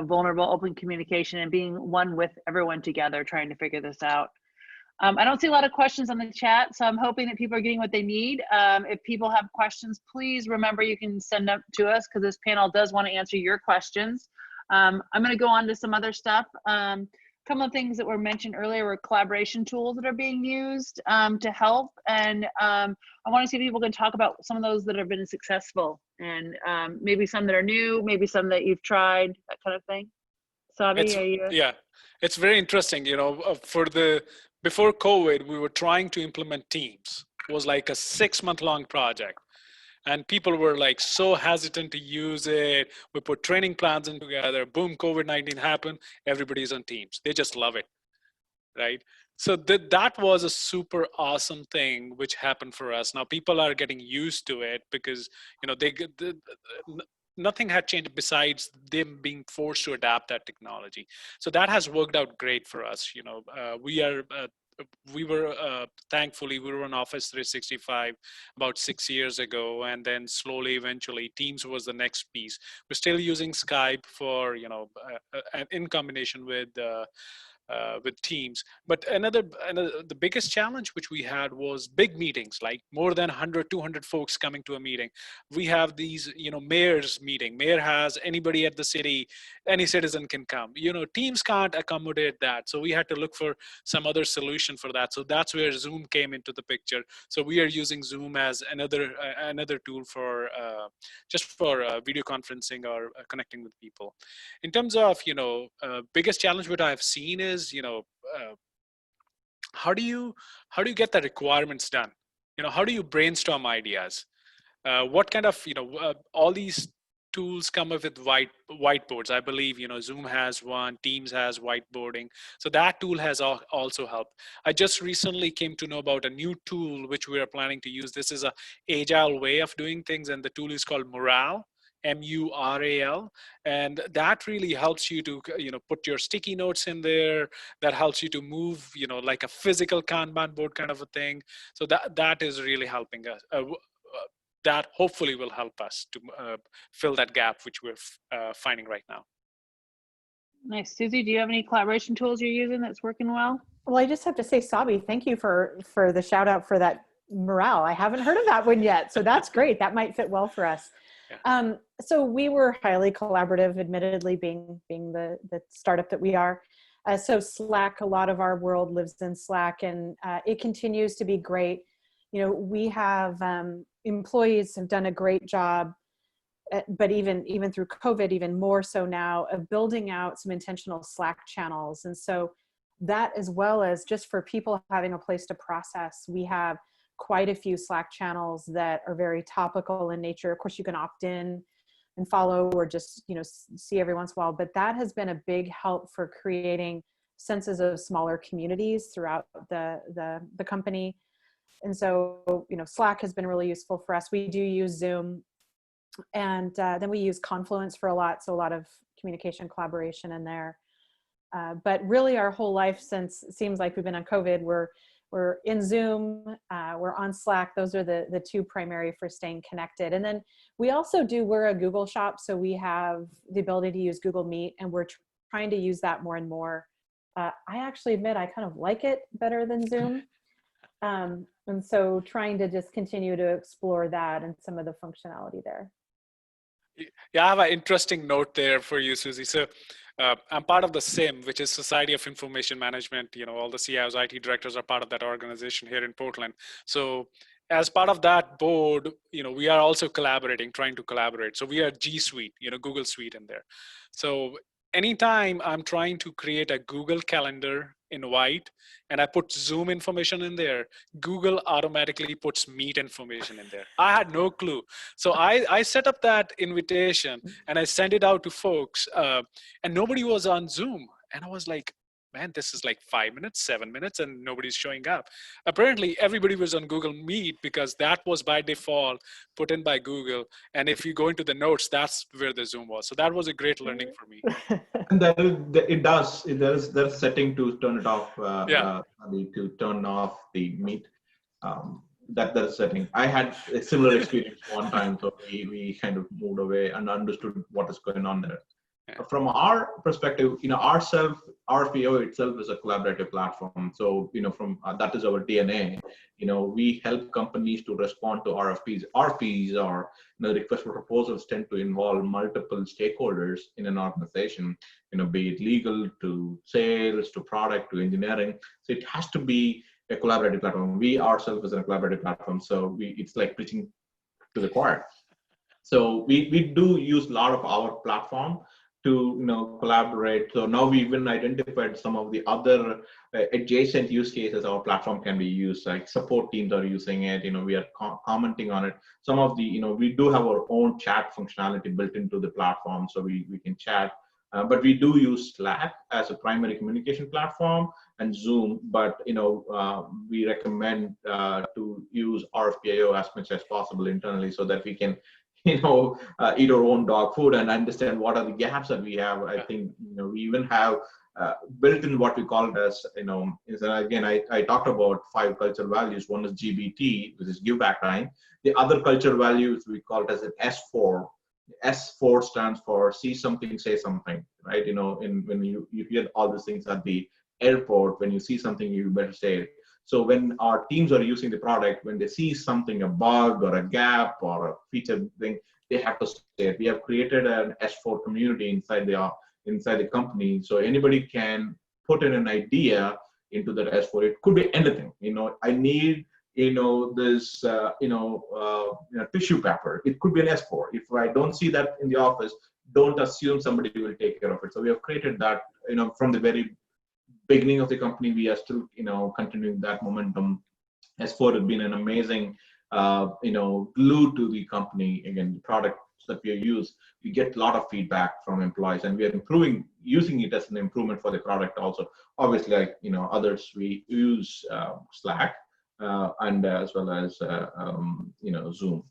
vulnerable, open communication, and being one with everyone together, trying to figure this out. I don't see a lot of questions on the chat, so I'm hoping that people are getting what they need. If people have questions, please remember you can send them to us, because this panel does want to answer your questions. I'm going to go on to some other stuff. A couple of things that were mentioned earlier were collaboration tools that are being used to help. And I want to see if people can talk about some of those that have been successful, and maybe some that are new, maybe some that you've tried, that kind of thing. Sabi, yeah, it's very interesting. Before COVID, we were trying to implement Teams. It was like a 6-month-long project. And people were like so hesitant to use it. We put training plans in together. Boom, COVID-19 happened. Everybody's on Teams. They just love it, right? So that was a super awesome thing which happened for us. Now people are getting used to it because nothing had changed besides them being forced to adapt that technology. So that has worked out great for us. Thankfully we were on Office 365 about 6 years ago, and then slowly eventually Teams was the next piece. We're still using Skype for in combination with Teams. But the biggest challenge which we had was big meetings, like more than 100, 200 folks coming to a meeting. We have these, mayor's meeting. Mayor has anybody at the city, any citizen can come. Teams can't accommodate that. So we had to look for some other solution for that. So that's where Zoom came into the picture. So we are using Zoom as another tool for just for video conferencing or connecting with people. In terms of, biggest challenge what I've seen is, how do you get the requirements done? How do you brainstorm ideas? What kind of, all these tools come up with whiteboards. I believe, Zoom has one, Teams has whiteboarding. So that tool has also helped. I just recently came to know about a new tool which we are planning to use. This is a agile way of doing things, and the tool is called Mural. MURAL, and that really helps you to put your sticky notes in there. That helps you to move like a physical Kanban board kind of a thing. So that is really helping us. That hopefully will help us to fill that gap which we're finding right now. Nice. Susie, do you have any collaboration tools you're using that's working well? Well, I just have to say, Sabi, thank you for the shout out for that Mural. I haven't heard of that one yet, so that's great. That might fit well for us. So we were highly collaborative, admittedly, being the startup that we are. So Slack, a lot of our world lives in Slack, and it continues to be great. You know, we have employees have done a great job, but even through COVID, even more so now, of building out some intentional Slack channels. And so that, as well as just for people having a place to process, we have quite a few Slack channels that are very topical in nature. Of course, you can opt in and follow, or just, you know, see every once in a while, but that has been a big help for creating senses of smaller communities throughout the company. And so, you know, Slack has been really useful for us. We do use Zoom, and then we use Confluence for a lot. So a lot of communication, collaboration in there. But really our whole life, since it seems like we've been on COVID, we're in Zoom, we're on Slack. Those are the two primary for staying connected. And then we're a Google shop, so we have the ability to use Google Meet, and we're trying to use that more and more. I actually admit I kind of like it better than Zoom. And so trying to just continue to explore that and some of the functionality there. Yeah, I have an interesting note there for you, Susie. So I'm part of the SIM, which is Society of Information Management. You know, all the CIOs, IT directors are part of that organization here in Portland. So as part of that board, you know, we are also collaborating, trying to collaborate. So we are G Suite, you know, Google Suite in there. So anytime I'm trying to create a Google Calendar invite and I put Zoom information in there, Google automatically puts Meet information in there. I had no clue. So I set up that invitation and I sent it out to folks, and nobody was on Zoom. And I was like, man, this is like 5 minutes, 7 minutes, and nobody's showing up. Apparently, everybody was on Google Meet because that was by default put in by Google. And if you go into the notes, that's where the Zoom was. So that was a great learning for me. And there's a setting to turn it off, to turn off the Meet. That setting. I had a similar experience one time, so we kind of moved away and understood what is going on there. From our perspective, you know, RFPO itself is a collaborative platform. So, you know, from that is our DNA. You know, we help companies to respond to RFPs. RFPs are, you know, request for proposals tend to involve multiple stakeholders in an organization. You know, be it legal to sales to product to engineering. So it has to be a collaborative platform. We ourselves is a collaborative platform. So it's like preaching to the choir. So we do use a lot of our platform to, you know, collaborate. So now we even identified some of the other adjacent use cases our platform can be used, like support teams are using it. You know, we are commenting on it. Some of the, you know, we do have our own chat functionality built into the platform, so we can chat. But we do use Slack as a primary communication platform and Zoom. But, you know, we recommend to use RFPO as much as possible internally so that we can, you know, eat our own dog food and understand what are the gaps that we have. I think, you know, we even have built in what we call it as, you know, is again, I talked about 5 cultural values. One is GBT, which is give back time. The other cultural values we call it as an S4. S4 stands for see something, say something, right? You know, when you hear all these things at the airport, when you see something, you better say it. So when our teams are using the product, when they see something, a bug or a gap or a feature thing, they have to say it. We have created an S4 community inside the company, so anybody can put in an idea into that S4. It could be anything. You know, I need, you know, this tissue paper. It could be an S4. If I don't see that in the office, don't assume somebody will take care of it. So we have created that, you know, from the very beginning of the company. We are still, you know, continuing that momentum. S4 has been an amazing, you know, glue to the company. Again, the products that we use, we get a lot of feedback from employees, and we are using it as an improvement for the product also. Obviously, like, you know, others, we use Slack and as well as you know, Zoom,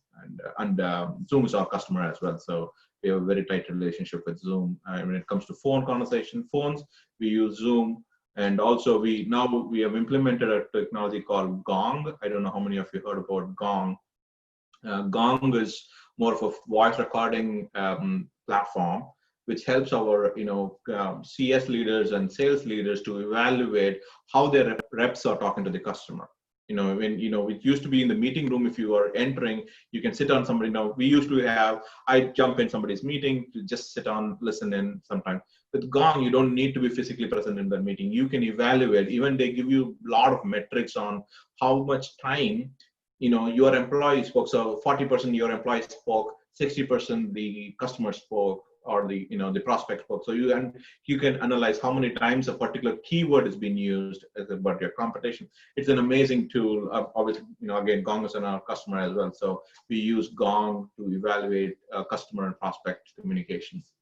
and Zoom is our customer as well. So we have a very tight relationship with Zoom. When it comes to phones, we use Zoom. And also we have implemented a technology called Gong. I don't know how many of you heard about Gong. Gong is more of a voice recording platform, which helps our, you know, CS leaders and sales leaders to evaluate how their reps are talking to the customer. It used to be in the meeting room. If you are entering, you can sit on somebody. Now we used to have, I jump in somebody's meeting to just sit on, listen in sometimes. With Gong, you don't need to be physically present in the meeting. You can evaluate. Even they give you a lot of metrics on how much time, your employees spoke. So 40% your employees spoke, 60% the customer spoke, or the prospect spoke. So you can analyze how many times a particular keyword is being used about your competition. It's an amazing tool. Obviously, again, Gong is in our customer as well. So we use Gong to evaluate customer and prospect communications.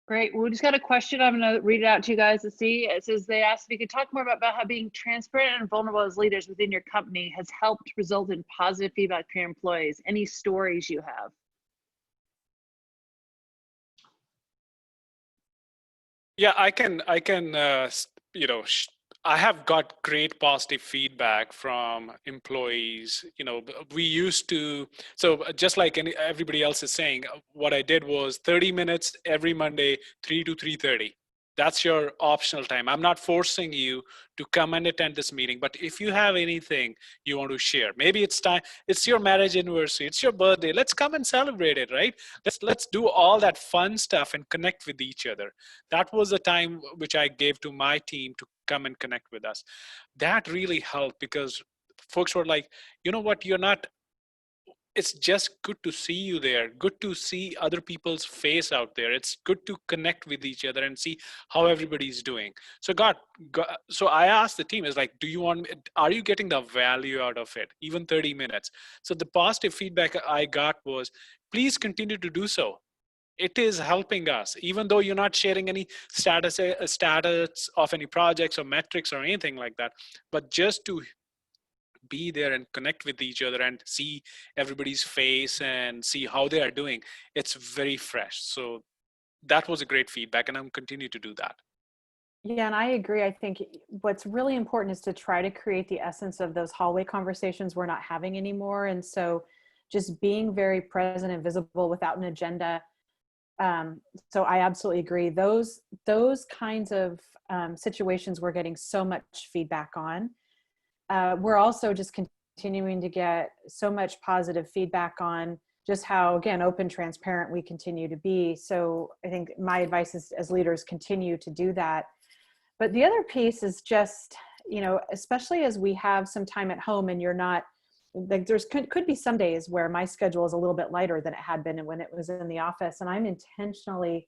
Great. Well, we just got a question. I'm going to read it out to you guys to see. It says, they asked if you could talk more about how being transparent and vulnerable as leaders within your company has helped result in positive feedback for your employees. Any stories you have? Yeah, I can, I have got great positive feedback from employees. We used to, so just like everybody else is saying, what I did was 30 minutes every Monday, 3 to 3:30. That's your optional time. I'm not forcing you to come and attend this meeting, but if you have anything you want to share, maybe it's time, it's your marriage anniversary, it's your birthday, let's come and celebrate it, right? Let's do all that fun stuff and connect with each other. That was the time which I gave to my team to come and connect with us. That really helped, because folks were like, you know what, it's just good to see you there, good to see other people's face out there. It's good to connect with each other and see how everybody's doing. So so I asked the team, is like, are you getting the value out of it, even 30 minutes? So the positive feedback I got was, please continue to do so. It is helping us, even though you're not sharing any status of any projects or metrics or anything like that, but just to be there and connect with each other and see everybody's face and see how they are doing. It's very fresh. So that was a great feedback, and I'm continue to do that. Yeah, and I agree. I think what's really important is to try to create the essence of those hallway conversations we're not having anymore. And so just being very present and visible without an agenda. So I absolutely agree. Those kinds of situations we're getting so much feedback on. We're also just continuing to get so much positive feedback on just how, again, open, transparent we continue to be. So I think my advice is, as leaders, continue to do that. But the other piece is just, especially as we have some time at home and you're not, like, could be some days where my schedule is a little bit lighter than it had been when it was in the office. And I'm intentionally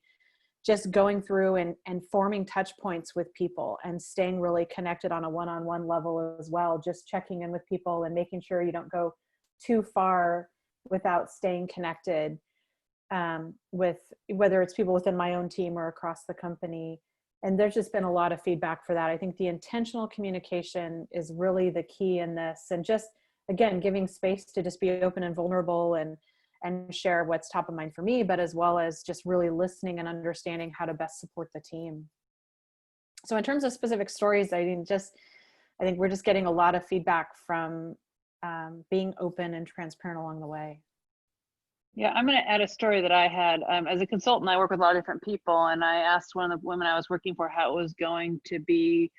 just going through and forming touch points with people and staying really connected on a one-on-one level as well, just checking in with people and making sure you don't go too far without staying connected with whether it's people within my own team or across the company. And there's just been a lot of feedback for that. I think the intentional communication is really the key in this, and just, again, giving space to just be open and vulnerable and share what's top of mind for me, but as well as just really listening and understanding how to best support the team. So in terms of specific stories, I think we're just getting a lot of feedback from being open and transparent along the way. Yeah, I'm going to add a story that I had. As a consultant, I work with a lot of different people, and I asked one of the women I was working for how it was going to be,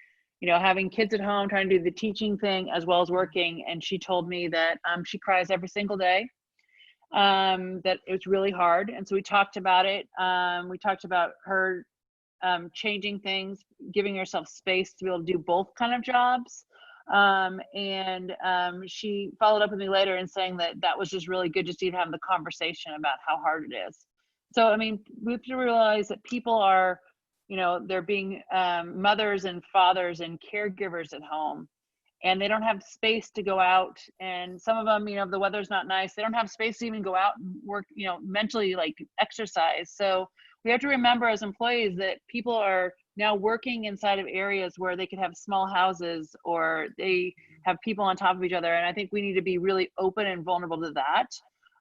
having kids at home, trying to do the teaching thing as well as working. And she told me that she cries every single day. That it was really hard. And so we talked about it. We talked about her changing things, giving herself space to be able to do both kind of jobs. She followed up with me later and saying that was just really good, just to even have the conversation about how hard it is. So, I mean, we have to realize that people are, they're being mothers and fathers and caregivers at home. And they don't have space to go out, and some of them, if the weather's not nice, they don't have space to even go out and work, mentally, like exercise. So we have to remember as employees that people are now working inside of areas where they could have small houses or they have people on top of each other. And I think we need to be really open and vulnerable to that.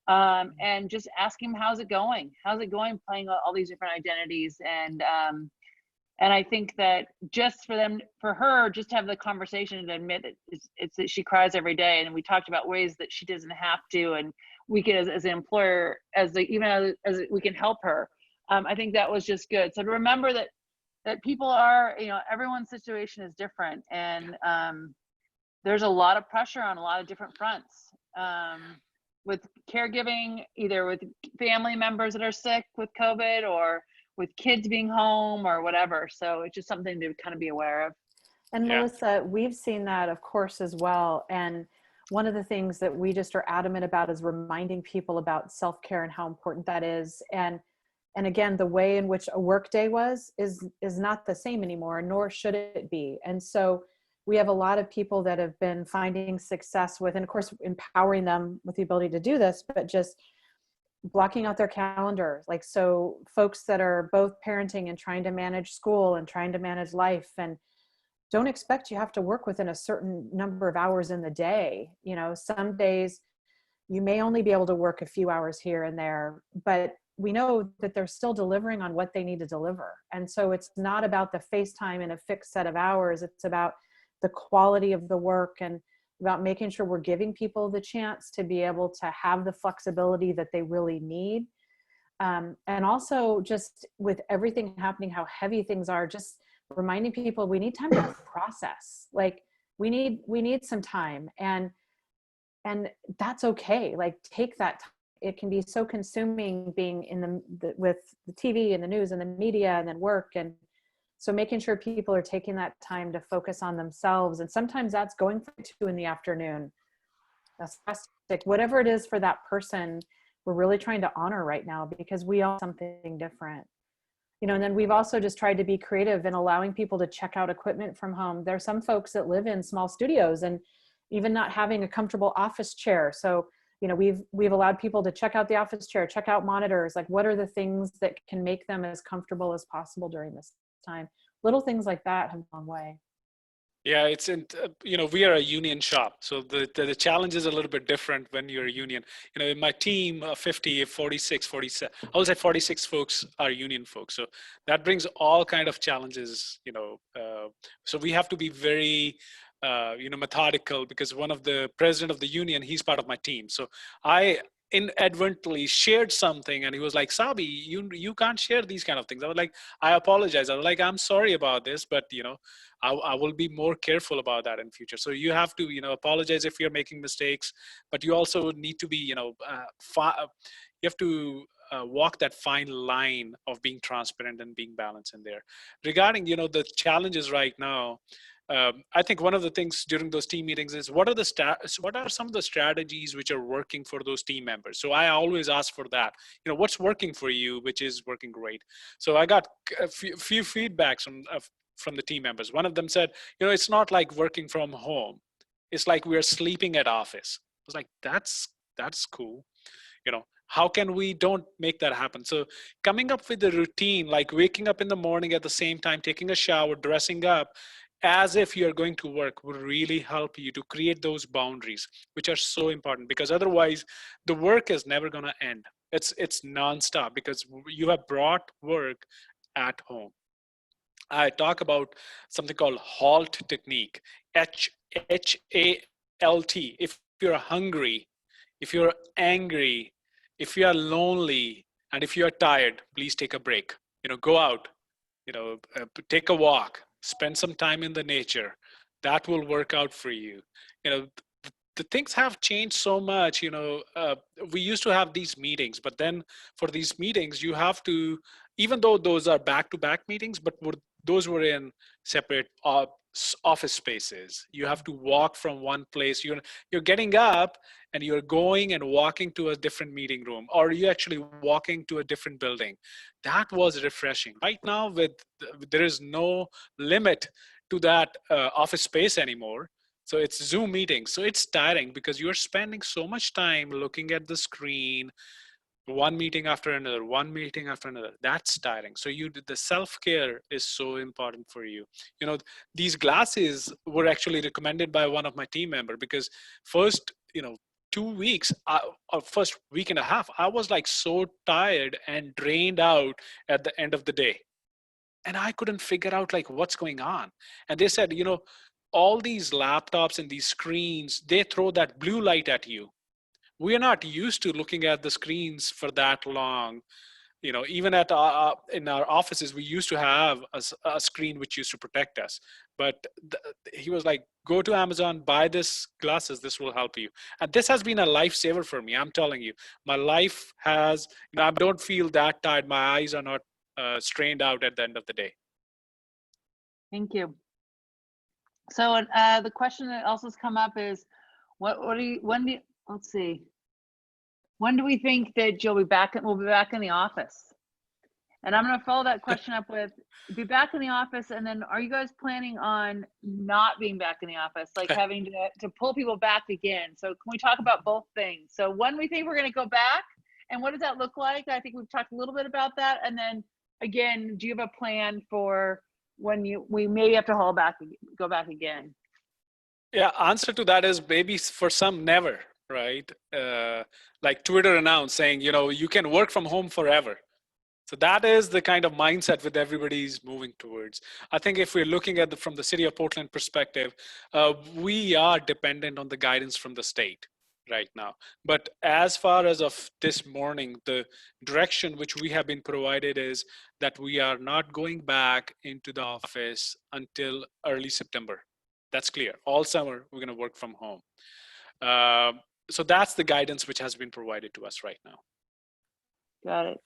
And just ask him, how's it going? How's it going playing all these different identities? And I think that just for her, just to have the conversation and admit that it's that she cries every day. And we talked about ways that she doesn't have to, and we can, as an employer, as we can help her. I think that was just good. So to remember that people are, everyone's situation is different, and there's a lot of pressure on a lot of different fronts, with caregiving, either with family members that are sick with COVID or with kids being home or whatever. So it's just something to kind of be aware of. And Yeah. Melissa, we've seen that, of course, as well. And one of the things that we just are adamant about is reminding people about self-care and how important that is. And again, the way in which a work day is not the same anymore, nor should it be. And so we have a lot of people that have been finding success with, and of course, empowering them with the ability to do this, but just blocking out their calendar. Like, so folks that are both parenting and trying to manage school and trying to manage life, and don't expect you have to work within a certain number of hours in the day. You know, some days you may only be able to work a few hours here and there, but we know that they're still delivering on what they need to deliver. And so it's not about the face time in a fixed set of hours. It's about the quality of the work and about making sure we're giving people the chance to be able to have the flexibility that they really need. And also, just with everything happening, how heavy things are, just reminding people we need time to process. Like, we need some time, and that's okay. Like, take that time. It can be so consuming being in with the TV and the news and the media and then work. And so making sure people are taking that time to focus on themselves. And sometimes that's going for 2 in the afternoon. That's fantastic. Whatever it is for that person, we're really trying to honor right now, because we all something different. You know, and then we've also just tried to be creative in allowing people to check out equipment from home. There are some folks that live in small studios and even not having a comfortable office chair. So, you know, we've allowed people to check out the office chair, check out monitors. Like, what are the things that can make them as comfortable as possible during this time? Little things like that have gone a long way. Yeah, it's in, you know, we are a union shop. So the challenge is a little bit different when you're a union. You know, in my team, 50, 46, 47, I would say 46 folks are union folks. So that brings all kind of challenges, you know. So we have to be very, you know, methodical, because one of the president of the union, he's part of my team. So I inadvertently shared something, and he was like, Sabi, you can't share these kind of things. I was like, I apologize. I was like, I'm sorry about this, but you know, I will be more careful about that in future. So you have to, you know, apologize if you're making mistakes, but you also need to be, you know, you have to walk that fine line of being transparent and being balanced in there. Regarding, you know, the challenges right now, I think one of the things during those team meetings is what are some of the strategies which are working for those team members? So I always ask for that. You know, what's working for you, which is working great. So I got a few feedbacks from the team members. One of them said, you know, it's not like working from home. It's like we're sleeping at office. I was like, that's cool. You know, how can we don't make that happen? So coming up with a routine, like waking up in the morning at the same time, taking a shower, dressing up, as if you're going to work, will really help you to create those boundaries, which are so important, because otherwise the work is never going to end. It's nonstop, because you have brought work at home. I talk about something called HALT technique, HALT. If you're hungry, if you're angry, if you are lonely, and if you are tired, please take a break. You know, go out, you know, take a walk, spend some time in the nature. That will work out for you. You know, the things have changed so much. You know, we used to have these meetings, but then for these meetings, you have to, even though those are back-to-back meetings, but those were in separate office spaces. You have to walk from one place. You're getting up and you're going and walking to a different meeting room, or you actually walking to a different building. That was refreshing. Right now, there is no limit to that office space anymore. So it's Zoom meetings. So it's tiring, because you're spending so much time looking at the screen, one meeting after another, one meeting after another. That's tiring. So the self-care is so important for you. You know, these glasses were actually recommended by one of my team members, because first, you know, 2 weeks, or first week and a half, I was like so tired and drained out at the end of the day. And I couldn't figure out like what's going on. And they said, you know, all these laptops and these screens, they throw that blue light at you. We are not used to looking at the screens for that long. You know, even in our offices, we used to have a screen which used to protect us. But he was like, go to Amazon, buy this glasses, this will help you. And this has been a lifesaver for me. I'm telling you, my life has, I don't feel that tired. My eyes are not strained out at the end of the day. Thank you. So the question that also has come up is, let's see, when do we think that we'll be back in the office? And I'm going to follow that question up with, be back in the office, and then are you guys planning on not being back in the office, like having to pull people back again? So can we talk about both things? So when we think we're going to go back, and what does that look like? I think we've talked a little bit about that. And then again, do you have a plan for when we maybe have to go back again? Yeah, answer to that is maybe for some, never, right? Like Twitter announced saying, you can work from home forever. So that is the kind of mindset that everybody's moving towards. I think if we're looking at from the city of Portland perspective, we are dependent on the guidance from the state right now. But as far as of this morning, the direction which we have been provided is that we are not going back into the office until early September. That's clear. All summer, we're going to work from home. So that's the guidance which has been provided to us right now. Got it.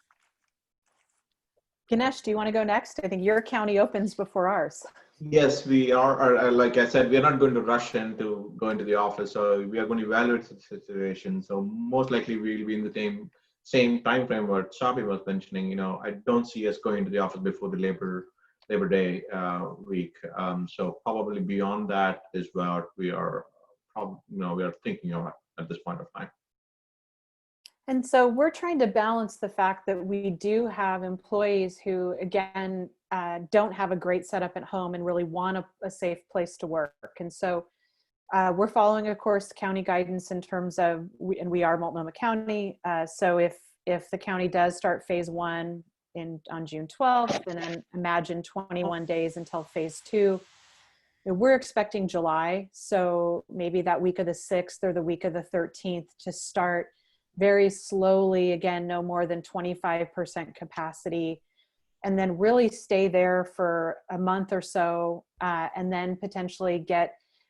Ganesh, do you want to go next? I think your county opens before ours. Yes, we are. Like I said, we are not going to rush in to go into the office. So we are going to evaluate the situation. So most likely we'll be in the same time frame what Shabi was mentioning. I don't see us going to the office before the Labor Day week. So probably beyond that is what we are we are thinking of at this point of time. And so we're trying to balance the fact that we do have employees who, again, don't have a great setup at home and really want a safe place to work. And so we're following, of course, county guidance in terms of, and we are Multnomah County. So if the county does start phase 1 on June 12th, and then imagine 21 days until phase 2, we're expecting July. So maybe that week of the 6th or the week of the 13th to start very slowly, again, no more than 25% capacity, and then really stay there for a month or so, and then potentially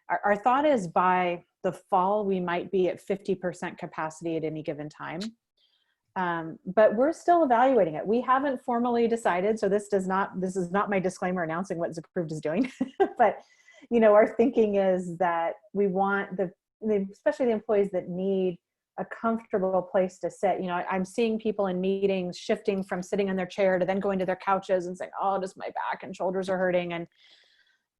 our thought is by the fall, we might be at 50% capacity at any given time. But we're still evaluating it. We haven't formally decided, so this is not my disclaimer announcing what Zapproved is doing, but our thinking is that we want especially the employees that need a comfortable place to sit. I'm seeing people in meetings shifting from sitting in their chair to then going to their couches and saying, oh, just my back and shoulders are hurting.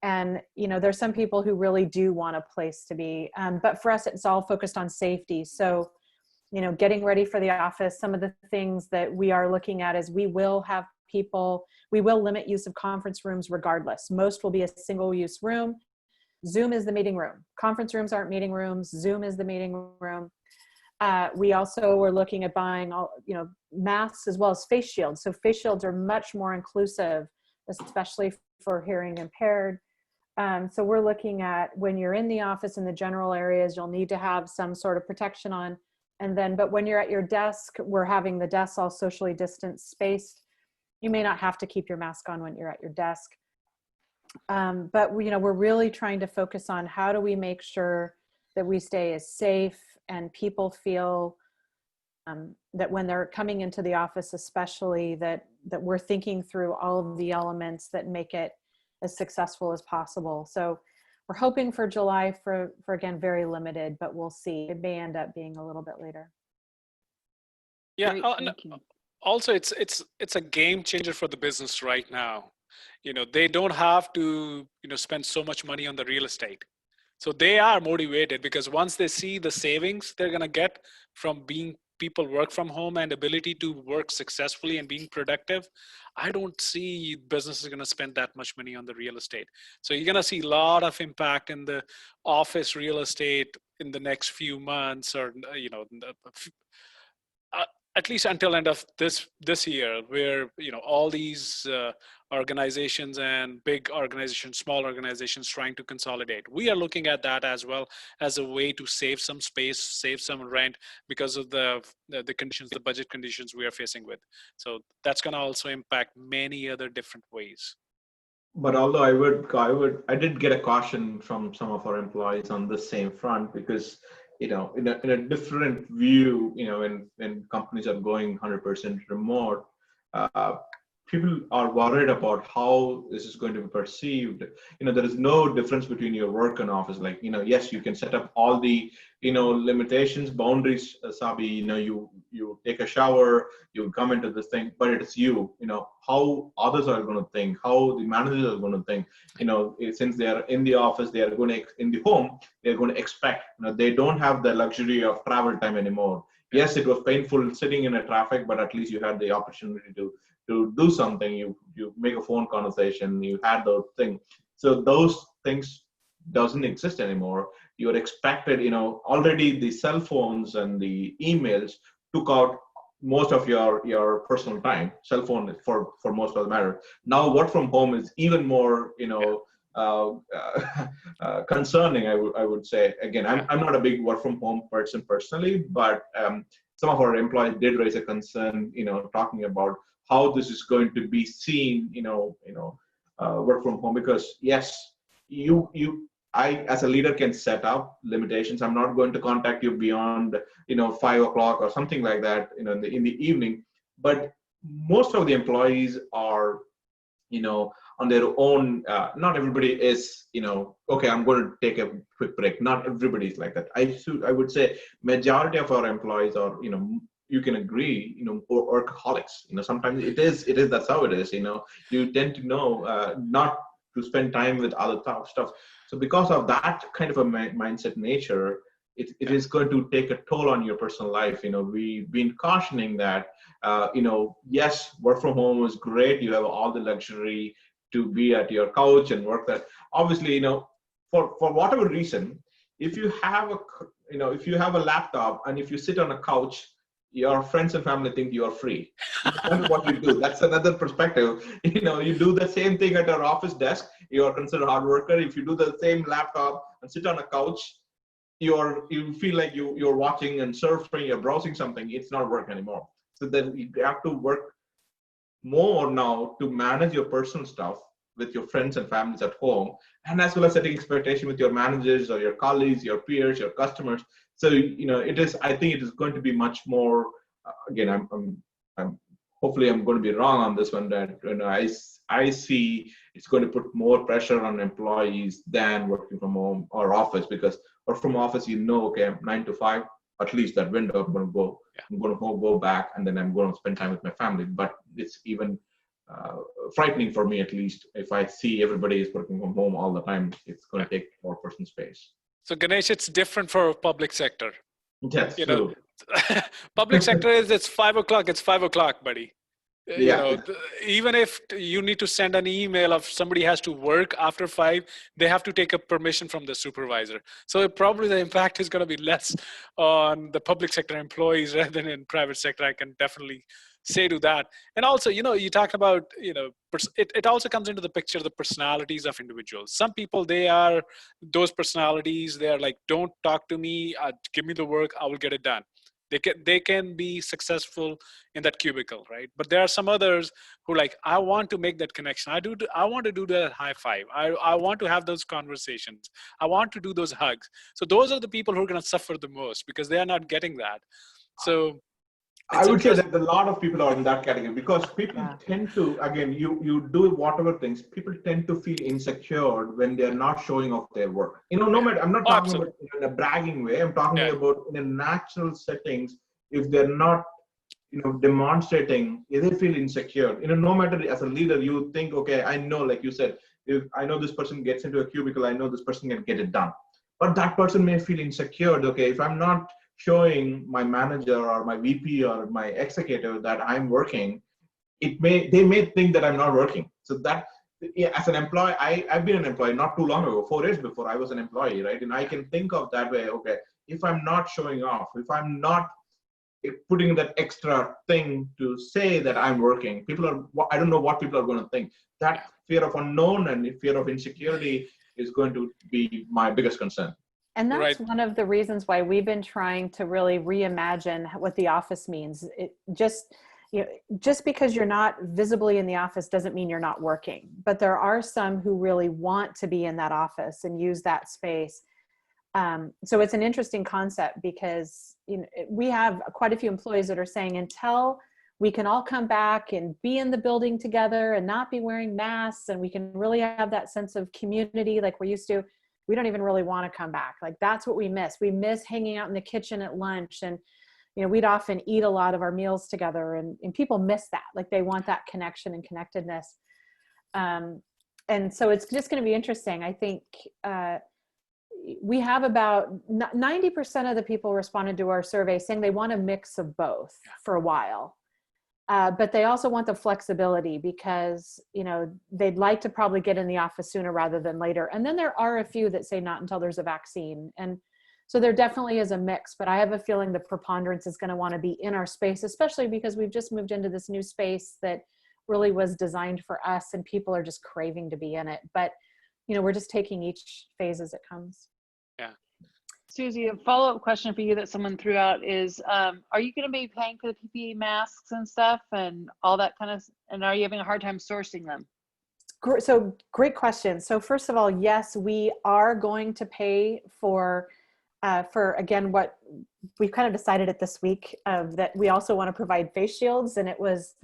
And there's some people who really do want a place to be. But for us, it's all focused on safety. So, getting ready for the office, some of the things that we are looking at is we will limit use of conference rooms regardless. Most will be a single use room. Zoom is the meeting room. Conference rooms aren't meeting rooms. Zoom is the meeting room. We also were looking at buying masks as well as face shields. So face shields are much more inclusive, especially for hearing impaired. So we're looking at when you're in the office in the general areas, you'll need to have some sort of protection on. But when you're at your desk, we're having the desks all socially distanced, spaced. You may not have to keep your mask on when you're at your desk. But we're really trying to focus on how do we make sure that we stay as safe and people feel that when they're coming into the office, especially that we're thinking through all of the elements that make it as successful as possible. So we're hoping for July for again, very limited, but we'll see. It may end up being a little bit later. Yeah. Also, it's a game changer for the business right now. They don't have to, spend so much money on the real estate. So they are motivated because once they see the savings they're going to get from being people work from home and ability to work successfully and being productive, I don't see businesses going to spend that much money on the real estate. So you're going to see a lot of impact in the office real estate in the next few months, or at least until end of this year, where all these organizations and big organizations, small organizations trying to consolidate. We are looking at that as well as a way to save some space, save some rent because of the conditions, the budget conditions we are facing with. So that's going to also impact many other different ways. But although I did get a caution from some of our employees on this same front because, in a different view, when companies are going 100% remote, uh, people are worried about how this is going to be perceived. There is no difference between your work and office. Like, yes, you can set up all the, limitations, boundaries, Sabi, you take a shower, you come into this thing, but it's how others are going to think, how the managers are going to think, since they are in the office, they are going to, in the home, they're going to expect, they don't have the luxury of travel time anymore. Yes, it was painful sitting in a traffic, but at least you had the opportunity to do something. You make a phone conversation, you had those things. So those things doesn't exist anymore. You're expected, already the cell phones and the emails took out most of your personal time. Cell phone for most of the matter. Now work from home is even more, concerning. I would say. Again, I'm not a big work from home person personally, but some of our employees did raise a concern, talking about how this is going to be seen, work from home. Because yes, I as a leader can set up limitations. I'm not going to contact you beyond 5 o'clock or something like that, in the evening. But most of the employees are on their own. Not everybody is okay, I'm going to take a quick break. Not everybody is like that. I would say majority of our employees are you can agree workaholics. Sometimes it is that's how it is. You tend to not to spend time with other stuff. So because of that kind of a mindset nature, it is going to take a toll on your personal life. We've been cautioning that, yes, work from home is great. You have all the luxury to be at your couch and work that. Obviously, for whatever reason, if you have a laptop and if you sit on a couch, your friends and family think you are free. That's what you do. That's another perspective. You do the same thing at your office desk. You are considered a hard worker. If you do the same laptop and sit on a couch, you feel like you're watching and surfing, you're browsing something. It's not work anymore. So then you have to work more now to manage your personal stuff with your friends and families at home, and as well as setting expectation with your managers or your colleagues, your peers, your customers. So I think it is going to be much more. Again, I'm hopefully I'm going to be wrong on this one. That I see it's going to put more pressure on employees than working from home or office, because work from office, okay, I'm 9 to 5. At least that window, I'm going to go. Yeah. I'm going to go back, and then I'm going to spend time with my family. But it's even frightening for me, at least, if I see everybody is working from home all the time. It's going to take more person space. So Ganesh, it's different for public sector. Yes, true. Public sector it's 5 o'clock. It's 5 o'clock, buddy. Yeah. Even if you need to send an email, if somebody has to work after 5, they have to take a permission from the supervisor. So probably the impact is going to be less on the public sector employees rather than in private sector. I can definitely say to that. And also, you talk about, it also comes into the picture, the personalities of individuals. Some people, they are those personalities. They are like, don't talk to me, give me the work, I will get it done. They can be successful in that cubicle, right? But there are some others who like, I want to make that connection. I want to do that high five. I want to have those conversations. I want to do those hugs. So those are the people who are going to suffer the most because they are not getting that. So I would say that a lot of people are in that category, because people tend to, again, you do whatever things, people tend to feel insecure when they're not showing off their work. No matter, I'm not talking about in a bragging way, I'm talking about in a natural settings. If they're not, demonstrating, they feel insecure. No matter, as a leader, you think, okay, I know, like you said, if I know this person gets into a cubicle, I know this person can get it done. But that person may feel insecure. Okay, if I'm not showing my manager or my VP or my executive that I'm working, they may think that I'm not working. So that, as an employee, I've been an employee not too long ago, 4 years before I was an employee, right? And I can think of that way. Okay, if I'm not showing off, if I'm not putting that extra thing to say that I'm working, I don't know what people are going to think. That fear of unknown and fear of insecurity is going to be my biggest concern. And that's one of the reasons why we've been trying to really reimagine what the office means. just because you're not visibly in the office doesn't mean you're not working, but there are some who really want to be in that office and use that space. So it's an interesting concept because we have quite a few employees that are saying until we can all come back and be in the building together and not be wearing masks and we can really have that sense of community like we're used to, we don't even really want to come back. Like that's what we miss. We miss hanging out in the kitchen at lunch, and we'd often eat a lot of our meals together, and people miss that. Like they want that connection and connectedness. And so it's just going to be interesting. I think we have about 90% of the people responded to our survey saying they want a mix of both for a while. But they also want the flexibility because, they'd like to probably get in the office sooner rather than later. And then there are a few that say not until there's a vaccine. And so there definitely is a mix, but I have a feeling the preponderance is going to want to be in our space, especially because we've just moved into this new space that really was designed for us and people are just craving to be in it. But, we're just taking each phase as it comes. Yeah. Susie, a follow-up question for you that someone threw out is, are you going to be paying for the PPE masks and stuff and all that kind of, and are you having a hard time sourcing them? So great question. So first of all, yes, we are going to pay for again, what we've kind of decided it this week that we also want to provide face shields. And it was,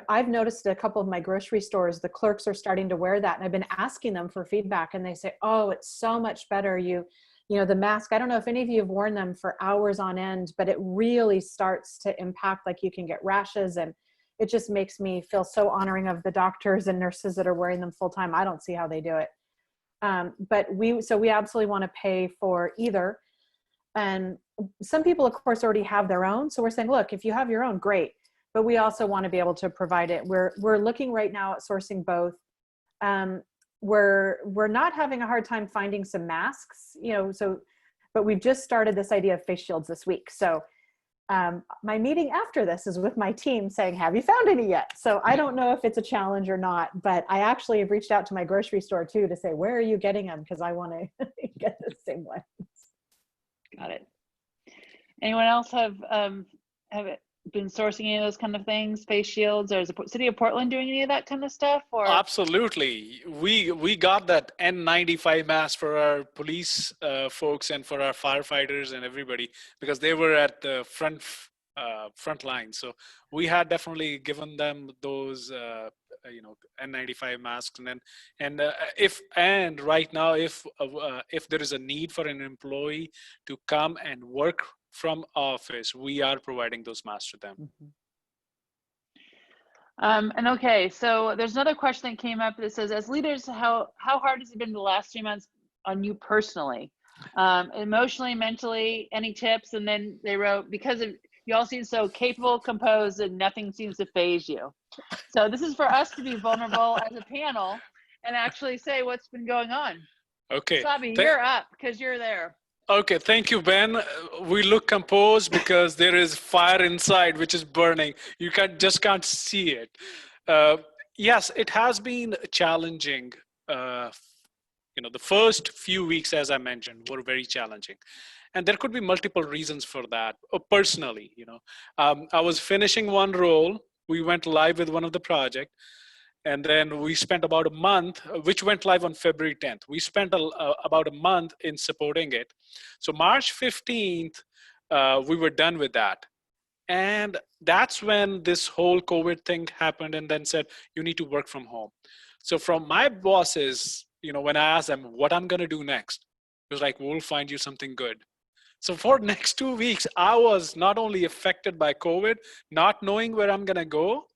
I've noticed a couple of my grocery stores, the clerks are starting to wear that. And I've been asking them for feedback and they say, oh, it's so much better. The mask, I don't know if any of you have worn them for hours on end, but it really starts to impact, like you can get rashes, and it just makes me feel so honoring of the doctors and nurses that are wearing them full time. I don't see how they do it. But we absolutely want to pay for either. And some people, of course, already have their own. So we're saying, look, if you have your own, great. But we also want to be able to provide it. We're looking right now at sourcing both. We're not having a hard time finding some masks, but we've just started this idea of face shields this week. So my meeting after this is with my team saying, have you found any yet? So I don't know if it's a challenge or not, but I actually have reached out to my grocery store too to say, where are you getting them? Because I want to get the same way. Got it. Anyone else have been sourcing any of those kind of things, face shields, or is the city of Portland doing any of that kind of stuff? Or Absolutely. We got that N95 mask for our police folks and for our firefighters and everybody because they were at the front line. So we had definitely given them those N95 masks, and right now if there is a need for an employee to come and work from office, we are providing those masks to them. And okay, so there's another question that came up that says, as leaders, how hard has it been the last 3 months on you personally, emotionally, mentally? Any tips? And then they wrote, because of you all seem so capable, composed, and nothing seems to phase you. So this is for us to be vulnerable as a panel and actually say what's been going on. Okay. Sabi, you're up because you're there. Okay, thank you, Ben. We look composed because there is fire inside which is burning. You just can't see it. Yes, it has been challenging. The first few weeks, as I mentioned, were very challenging. And there could be multiple reasons for that. Personally, I was finishing one role. We went live with one of the projects. And then we spent about a month, which went live on February 10th. We spent about a month in supporting it. So March 15th, we were done with that. And that's when this whole COVID thing happened and then said, you need to work from home. So from my bosses, when I asked them what I'm going to do next, it was like, we'll find you something good. So for next 2 weeks, I was not only affected by COVID, not knowing where I'm going to go,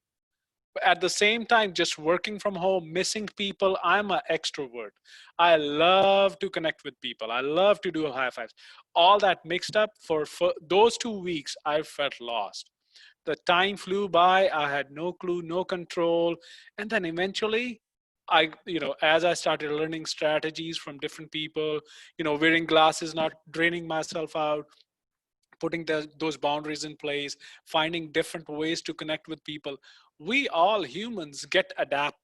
at the same time, just working from home, missing people. I'm an extrovert. I love to connect with people. I love to do high fives. All that mixed up for those 2 weeks, I felt lost. The time flew by. I had no clue, no control. And then eventually, as I started learning strategies from different people, wearing glasses, not draining myself out, putting those boundaries in place, finding different ways to connect with people. We all humans get adapt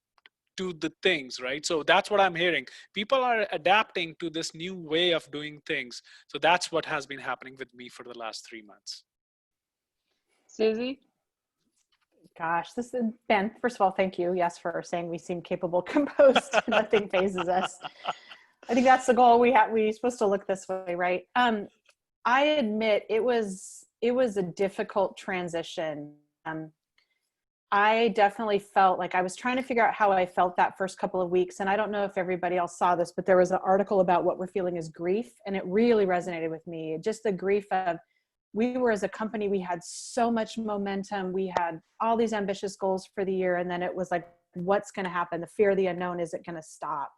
to the things, right? So that's what I'm hearing. People are adapting to this new way of doing things. So that's what has been happening with me for the last 3 months. Susie? Gosh, this is Ben. First of all, thank you. Yes, for saying we seem capable, composed, nothing phases us. I think that's the goal we have. We're supposed to look this way, right? I admit it was a difficult transition. I definitely felt like I was trying to figure out how I felt that first couple of weeks. And I don't know if everybody else saw this, but there was an article about what we're feeling as grief. And it really resonated with me. Just the grief of, we were, as a company, we had so much momentum. We had all these ambitious goals for the year. And then it was like, what's going to happen? The fear of the unknown, is it going to stop?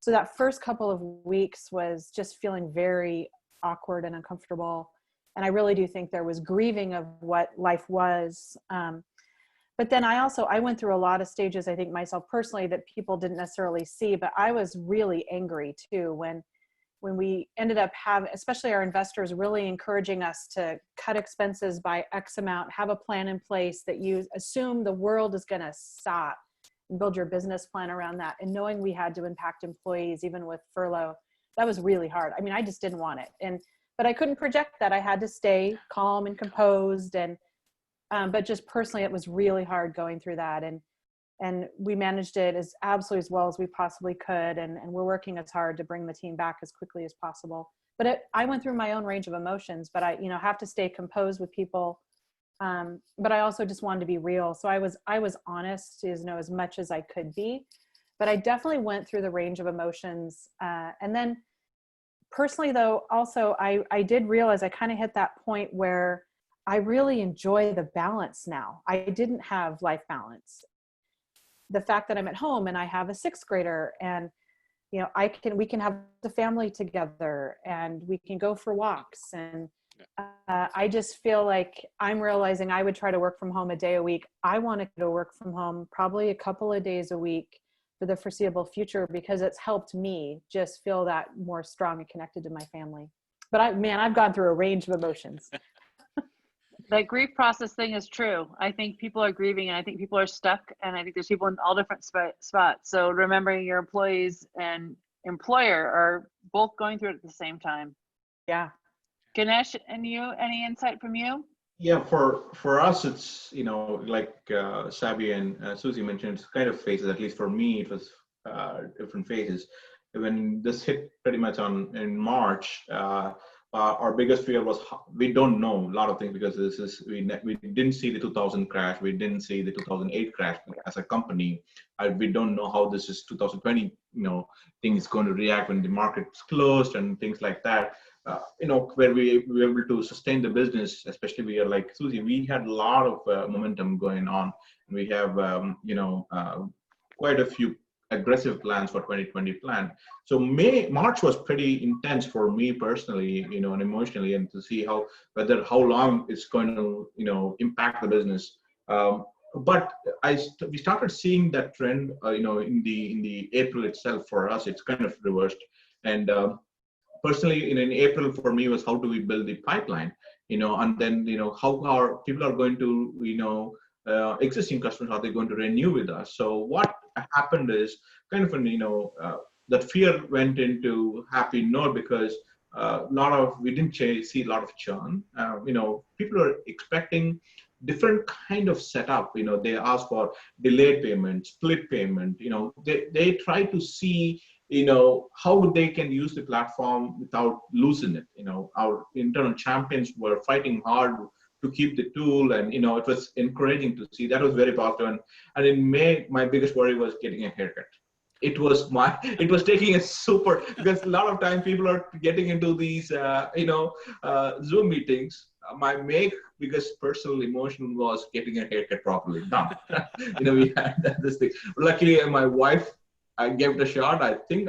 So that first couple of weeks was just feeling very awkward and uncomfortable. And I really do think there was grieving of what life was. But then I went through a lot of stages, I think myself personally, that people didn't necessarily see, but I was really angry too when we ended up having, especially our investors, really encouraging us to cut expenses by X amount, have a plan in place that you assume the world is going to stop, and build your business plan around that. And knowing we had to impact employees, even with furlough, that was really hard. I mean, I just didn't want it. But I couldn't project that. I had to stay calm and composed, but just personally, it was really hard going through that. And we managed it absolutely as well as we possibly could. And we're working as hard to bring the team back as quickly as possible. But I went through my own range of emotions, but I have to stay composed with people. But I also just wanted to be real. So I was honest as much as I could be, but I definitely went through the range of emotions. And then personally though, also I did realize I kind of hit that point where I really enjoy the balance now. I didn't have life balance. The fact that I'm at home and I have a sixth grader, and we can have the family together and we can go for walks. And I just feel like I'm realizing I would try to work from home a day a week. I want to work from home probably a couple of days a week for the foreseeable future, because it's helped me just feel that more strong and connected to my family. But I've gone through a range of emotions. That grief process thing is true. I think people are grieving, and I think people are stuck, and I think there's people in all different spots. So remembering your employees and employer are both going through it at the same time. Yeah. Ganesh, and you, any insight from you? Yeah, for us, it's, like Sabi and Susie mentioned, it's kind of phases. At least for me, it was different phases. When this hit pretty much in March, our biggest fear was we don't know a lot of things, because we didn't see the 2000 crash, we didn't see the 2008 crash as a company. We don't know how this is 2020 thing is going to react when the market's closed and things like that. Where we were able to sustain the business, especially we are like Susie, we had a lot of momentum going on, and we have quite a few aggressive plans for 2020 plan. So March was pretty intense for me personally, and emotionally, and to see how long it's going to impact the business. But we started seeing that trend, in the April itself. For us, it's kind of reversed. And personally, in April for me was, how do we build the pipeline, and then how our people are going to existing customers, are they going to renew with us? So what happened is kind of that fear went into happy note, because we didn't see a lot of churn. People are expecting different kind of setup. They ask for delayed payment, split payment. They try to see how they can use the platform without losing it. Our internal champions were fighting hard to keep the tool, and it was encouraging to see. That was very positive. And in May, my biggest worry was getting a haircut. It was taking a super, because a lot of time people are getting into these Zoom meetings. My biggest personal emotion was getting a haircut properly done. We had this thing. Luckily, my wife, I gave it a shot. I think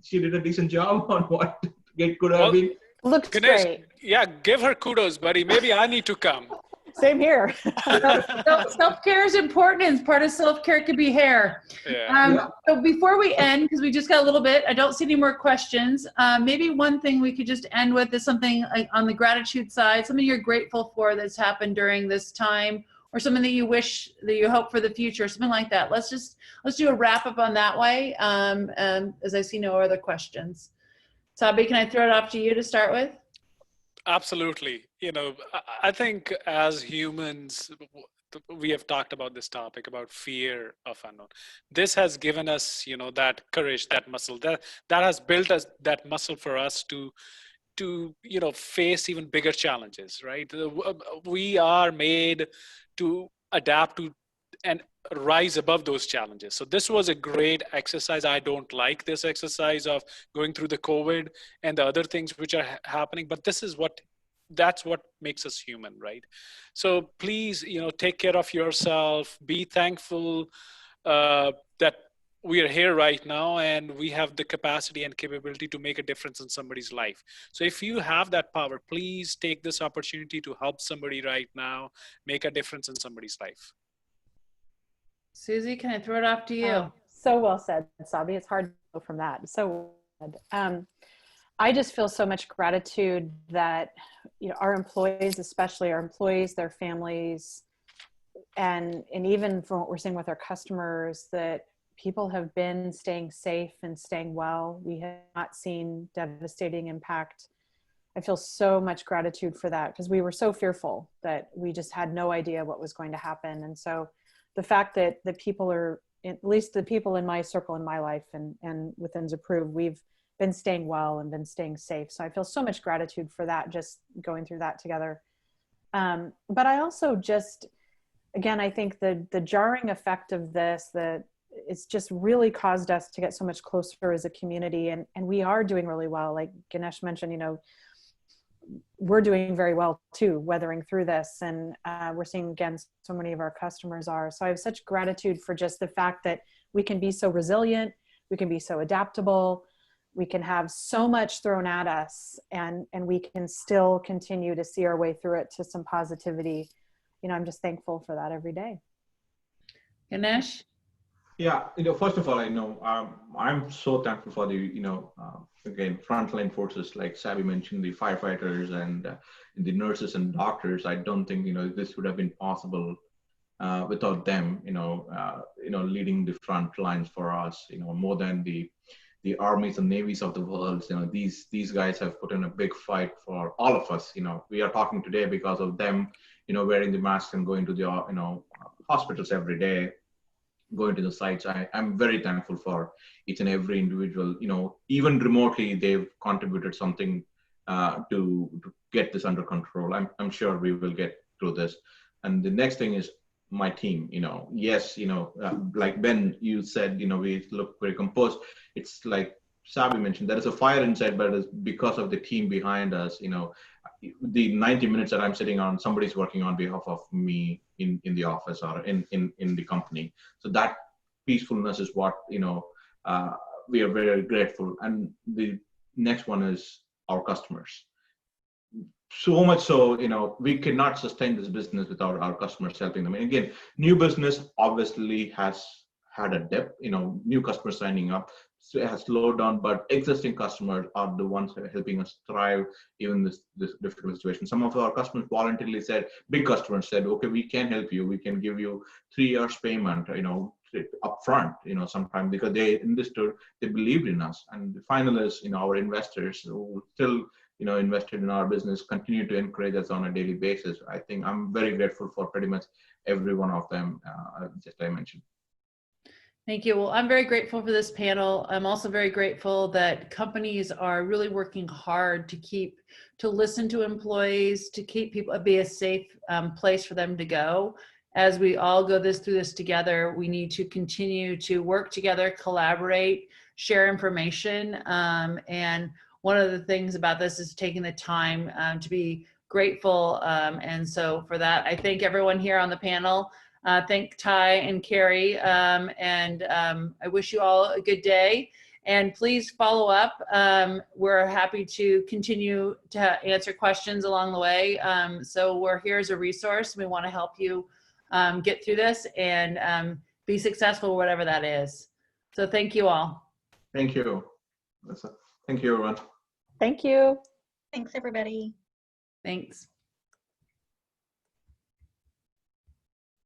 she did a decent job on what it could have been. Looks Ganesh, great. yeah, give her kudos, buddy. Maybe I need to come. Same here. Self-care is important, and part of self-care could be hair. Yeah. So before we end, because we just got a little bit, I don't see any more questions. Maybe one thing we could just end with is something like on the gratitude side, something you're grateful for that's happened during this time, or something that you wish, that you hope for the future, something like that. Let's do a wrap up on that way, as I see no other questions. Sabi, can I throw it off to you to start with? Absolutely. I think as humans, we have talked about this topic about fear of unknown. This has given us, that courage, that muscle, that has built us that muscle for us to face even bigger challenges, right? We are made to adapt to and rise above those challenges. So this was a great exercise. I don't like this exercise of going through the COVID and the other things which are happening, but that's what makes us human, right? So please, take care of yourself, be thankful that we are here right now and we have the capacity and capability to make a difference in somebody's life. So if you have that power, please take this opportunity to help somebody right now, make a difference in somebody's life. Susie, can I throw it off to you? Oh, so well said, Sabi. It's hard to go from that. So I just feel so much gratitude that our employees, especially our employees, their families, and even from what we're seeing with our customers, that people have been staying safe and staying well. We have not seen devastating impact. I feel so much gratitude for that because we were so fearful that we just had no idea what was going to happen. And so the fact that the people are, at least the people in my circle in my life and within Zapproved, we've been staying well and been staying safe. So I feel so much gratitude for that, just going through that together. But I also just, again, I think the jarring effect of this, that it's just really caused us to get so much closer as a community, and we are doing really well. Like Ganesh mentioned, we're doing very well too, weathering through this, and we're seeing, again, so many of our customers are. So I have such gratitude for just the fact that we can be so resilient, we can be so adaptable, we can have so much thrown at us, and we can still continue to see our way through it to some positivity. I'm just thankful for that every day. Ganesh? Yeah, first of all, I'm so thankful for the, again, frontline forces, like Sabi mentioned, the firefighters and the nurses and doctors. I don't think, this would have been possible without them, leading the front lines for us, more than the armies and navies of the world. These guys have put in a big fight for all of us. We are talking today because of them, wearing the masks and going to the, hospitals every day, going to the sites. I'm very thankful for each and every individual. Even remotely, they've contributed something to get this under control. I'm sure we will get through this. And the next thing is my team. Yes, like Ben, you said, we look very composed. It's like Sabi mentioned, there is a fire inside, but it's because of the team behind us. The 90 minutes that I'm sitting on, somebody's working on behalf of me in the office or in the company. So that peacefulness is what, we are very grateful. And the next one is our customers. So much so, we cannot sustain this business without our customers helping them. And again, new business obviously has had a dip, new customers signing up, so it has slowed down, but existing customers are the ones that are helping us thrive even this difficult situation. Some of our customers voluntarily said, big customers said, okay, we can help you. We can give you 3 years payment, upfront, sometime, because they understood, they believed in us. And the final is, our investors who still, invested in our business, continue to encourage us on a daily basis. I think I'm very grateful for pretty much every one of them, just I mentioned. Thank you. Well, I'm very grateful for this panel. I'm also very grateful that companies are really working hard to listen to employees, to keep people, be a safe place for them to go. As we all go through this together, we need to continue to work together, collaborate, share information. And one of the things about this is taking the time to be grateful. And so for that, I thank everyone here on the panel. Thank Ty and Carrie, and I wish you all a good day. And please follow up. We're happy to continue to answer questions along the way. So we're here as a resource. We want to help you get through this and be successful, whatever that is. So thank you all. Thank you. Thank you, everyone. Thank you. Thanks, everybody. Thanks.